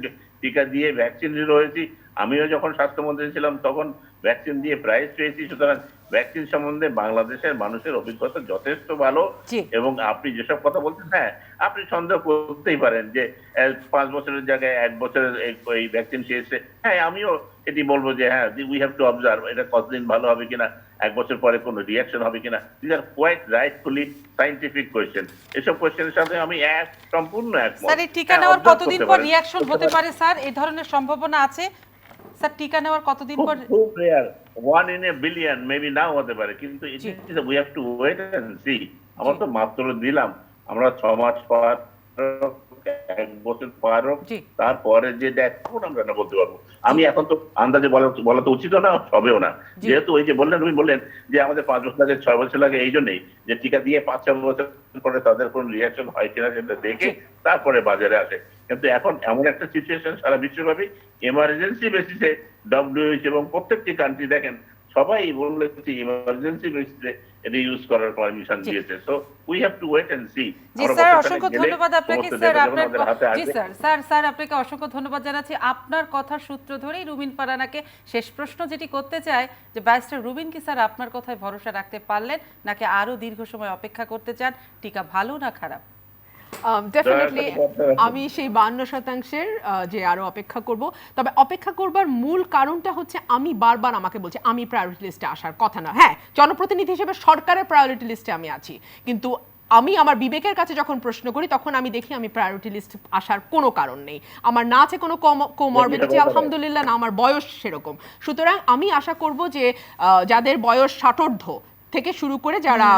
টিকা দিয়ে ভ্যাকসিন রয়েছি। আমিও যখন স্বাস্থ্যমন্ত্রী ছিলাম তখন ভ্যাকসিন দিয়ে প্রাইজ পেয়েছি। সুতরাং ভ্যাকসিন সম্বন্ধে বাংলাদেশের মানুষের অভিজ্ঞতা যথেষ্ট ভালো, এবং আপনি যেসব কথা বলছেন, হ্যাঁ আপনি সন্দেহ করতেই পারেন যে 5 বছরের জায়গায় 1 বছরের এই ভ্যাকসিন পেয়েছে। হ্যাঁ, আমিও এটি বলবো যে হ্যাঁ, উই হ্যাভ টু অবজার্ভ এটা কতদিন ভালো হবে কিনা, 1 বছর পরে কোনো রিয়াকশন হবে কিনা। This are quite rightfully scientific question. এসব কোয়েশ্চেনের সাথে আমি সম্পূর্ণ একমত। স্যার এই টিকা নেওয়ার কতদিন পর রিয়াকশন হতে পারে স্যার? এই ধরনের সম্ভাবনা আছে স্যার? টিকা নেওয়ার কতদিন পর? খুব rare, 1 in a billion maybe নাও হতে পারে, কিন্তু we have to wait and see. আমরা তো মাত্র দিলাম, আমরা 6 মাস পর, 1 বছর পর, তারপরে যে দেখুন আমরা না বলতে পারবো। আমি এখন তো আন্দাজে বলা তো উচিত না, হবেও না, যেহেতু ওই যে বললেন, তুমি বললেন যে আমাদের 5 বছর লাগে 6 বছর লাগে, এই জন্যই যে টিকা দিয়ে 5-6 বছর পরে তাদের কোন রিয়াকশন হয় কিনা সেটা দেখে তারপরে বাজারে আসে। কিন্তু এখন এমন একটা সিচুয়েশন সারা বিশ্বব্যাপী এমার্জেন্সি বেসিসে WHO এবং প্রত্যেকটি কান্ট্রি দেখেন সবাই বলেছে ইমার্জেন্সি বেসিসে এটা ইউজ করার পারমিশন দিয়েছে। So we have to wait and see. জি স্যার, অসংখ্য ধন্যবাদ আপনাকে স্যার। স্যার আপনাকে অসংখ্য ধন্যবাদ জানাচ্ছি। আপনার কথার সূত্র ধরেই রুবিন ফারহানাকে শেষ প্রশ্ন যেটি করতে চাই যে ব্যারিস্টার রুবিন কি স্যার আপনার কথায় ভরসা রাখতে পারলেন, নাকি আরো দীর্ঘ সময় অপেক্ষা করতে চান? টিকা ভালো না খারাপ? ডেফিনেটলি আমি সেই 52% যে আরো অপেক্ষা করব। তবে অপেক্ষা করবার মূল কারণটা হচ্ছে, আমি বারবার আমাকে বলছি আমি প্রায়োরিটি লিস্টে আসার কথা না। হ্যাঁ, জনপ্রতিনিধি হিসেবে সরকারের প্রায়োরিটি লিস্টে আমি আছি, কিন্তু আমি আমার বিবেকের কাছে যখন প্রশ্ন করি তখন আমি দেখি আমি প্রায়োরিটি লিস্ট আসার কোনো কারণ নেই। আমার না আছে কোনো কোমরবিডিটি আলহামদুলিল্লাহ, না আমার বয়স সেরকম। সুতরাং আমি আশা করব যে যাদের বয়স 60 থেকে শুরু করে যারা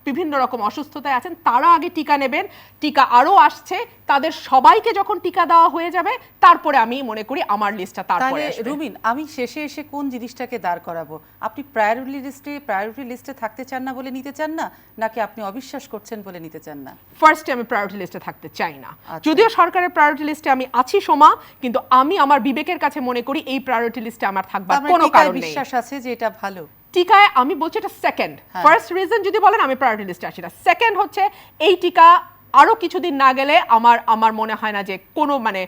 বিভিন্ন রকম অসুস্থতায় আছেন তারা আগে টিকা নেবেন। টিকা আরো আসছে, তাদের সবাইকে যখন টিকা দেওয়া হয়ে যাবে তারপরে আমি মনে করি আমার লিস্টটা তারপরে তাহলে আসবে। রুবিন, আমি শেষে এসে কোন জিনিসটাকে দাঁড় করাবো? আপনি প্রায়োরিটি লিস্টে থাকতে চান না বলে নিতে চান না, নাকি আপনি অবিশ্বাস করছেন বলে নিতে চান না? ফার্স্টে আমি প্রায়োরিটি লিস্টে থাকতে চাই না। আচ্ছা। যদিও সরকারের প্রায়োরিটি লিস্টে আমি আছি সোমা, কিন্তু আমি আমার বিবেকের কাছে মনে করি এই প্রায়োরিটি লিস্টে আমার থাকবার তার মানে কোনো টিকায় কারণ নেই। বিশ্বাস আছে যে এটা ভালো। টিকায় আমি বলছি এটা সেকেন্ড। হ্যাঁ। ফার্স্ট রিজন যদি বলেন আমি প্রায়োরিটি লিস্টে আসি না। সেকেন্ড হচ্ছে এই টিকা আরো কিছুদিন না গেলে আমার মনে হয় না যে কোনো মানে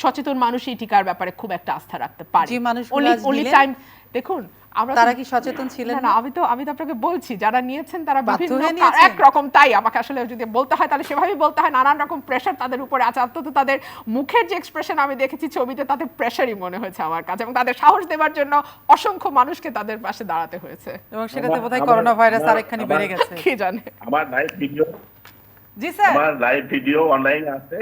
সচেতন মানুষ এই টিকার ব্যাপারে খুব একটা আস্থা রাখতে পারে। যে মানুষগুলো আজ Only নিলেন, time দেখুন আমরা তারা কি সচেতন ছিলেন না? না? আমি তো আপনাকে বলছি যারা নিয়েছেন তারা বাধ্য বিভিন্ন হয়ে নিয়েছেন? একরকম, তাই আমাকে আসলে যদি বলতে হয় তাহলে সেভাবেই বলতে হয়। নানান রকম প্রেশার তাদের উপরে আছে। অন্তত তাদের মুখের যে এক্সপ্রেশন আমি দেখেছি ছবিতে, তাতে প্রেশারই মনে হয়েছে আমার কাছে, এবং তাদের সাহস দেওয়ার জন্য অসংখ্য মানুষকে তাদের পাশে দাঁড়াতে হয়েছে। এবং সেটাতে বোধহয় করোনা ভাইরাস আরেকখানি বেড়ে গেছে। কে জানে। আমার লাইভ ভিডিও, জি স্যার, আমার লাইভ ভিডিও অনলাইন আছে।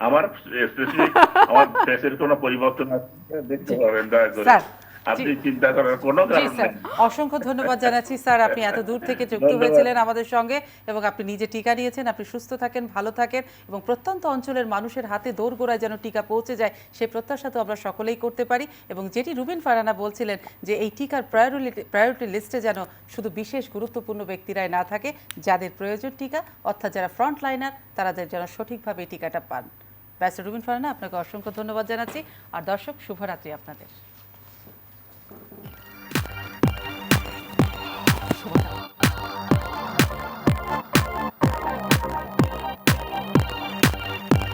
আমার স্পেসিফিক আমার ফেসের কোনো পরিবর্তন আছে দেখতে পাবেন, দয়া করে। স্যার, আপনি চিন্তা করার কোনো জি কারণ স্যার, নেই। অসংখ্য ধন্যবাদ জানাচ্ছি স্যার, আপনি এত দূর থেকে যুক্ত ধন্যবাদ। হয়েছিলেন আমাদের সঙ্গে, এবং আপনি নিজে টিকা নিয়েছেন। আপনি সুস্থ থাকেন, ভালো থাকেন, এবং প্রত্যন্ত অঞ্চলের মানুষের হাতে দোরগোড়ায় যেন টিকা পৌঁছে যায় সেই প্রত্যাশা তো আমরা সকলেই করতে পারি। এবং যেটি রুবিন ফারহানা বলছিলেন যে এই টিকার প্রায়োরিটি লিস্টে যেন শুধু বিশেষ গুরুত্বপূর্ণ ব্যক্তিরাই না থাকে, যাদের প্রয়োজন টিকা, অর্থাৎ যারা ফ্রন্ট লাইনার, তারা যেন সঠিকভাবে এই টিকাটা পান। ব্যারিস্টার রুবিন ফারহানা, আপনাকে অসংখ্য ধন্যবাদ জানাচ্ছি। আর দর্শক, শুভরাত্রি আপনাদের।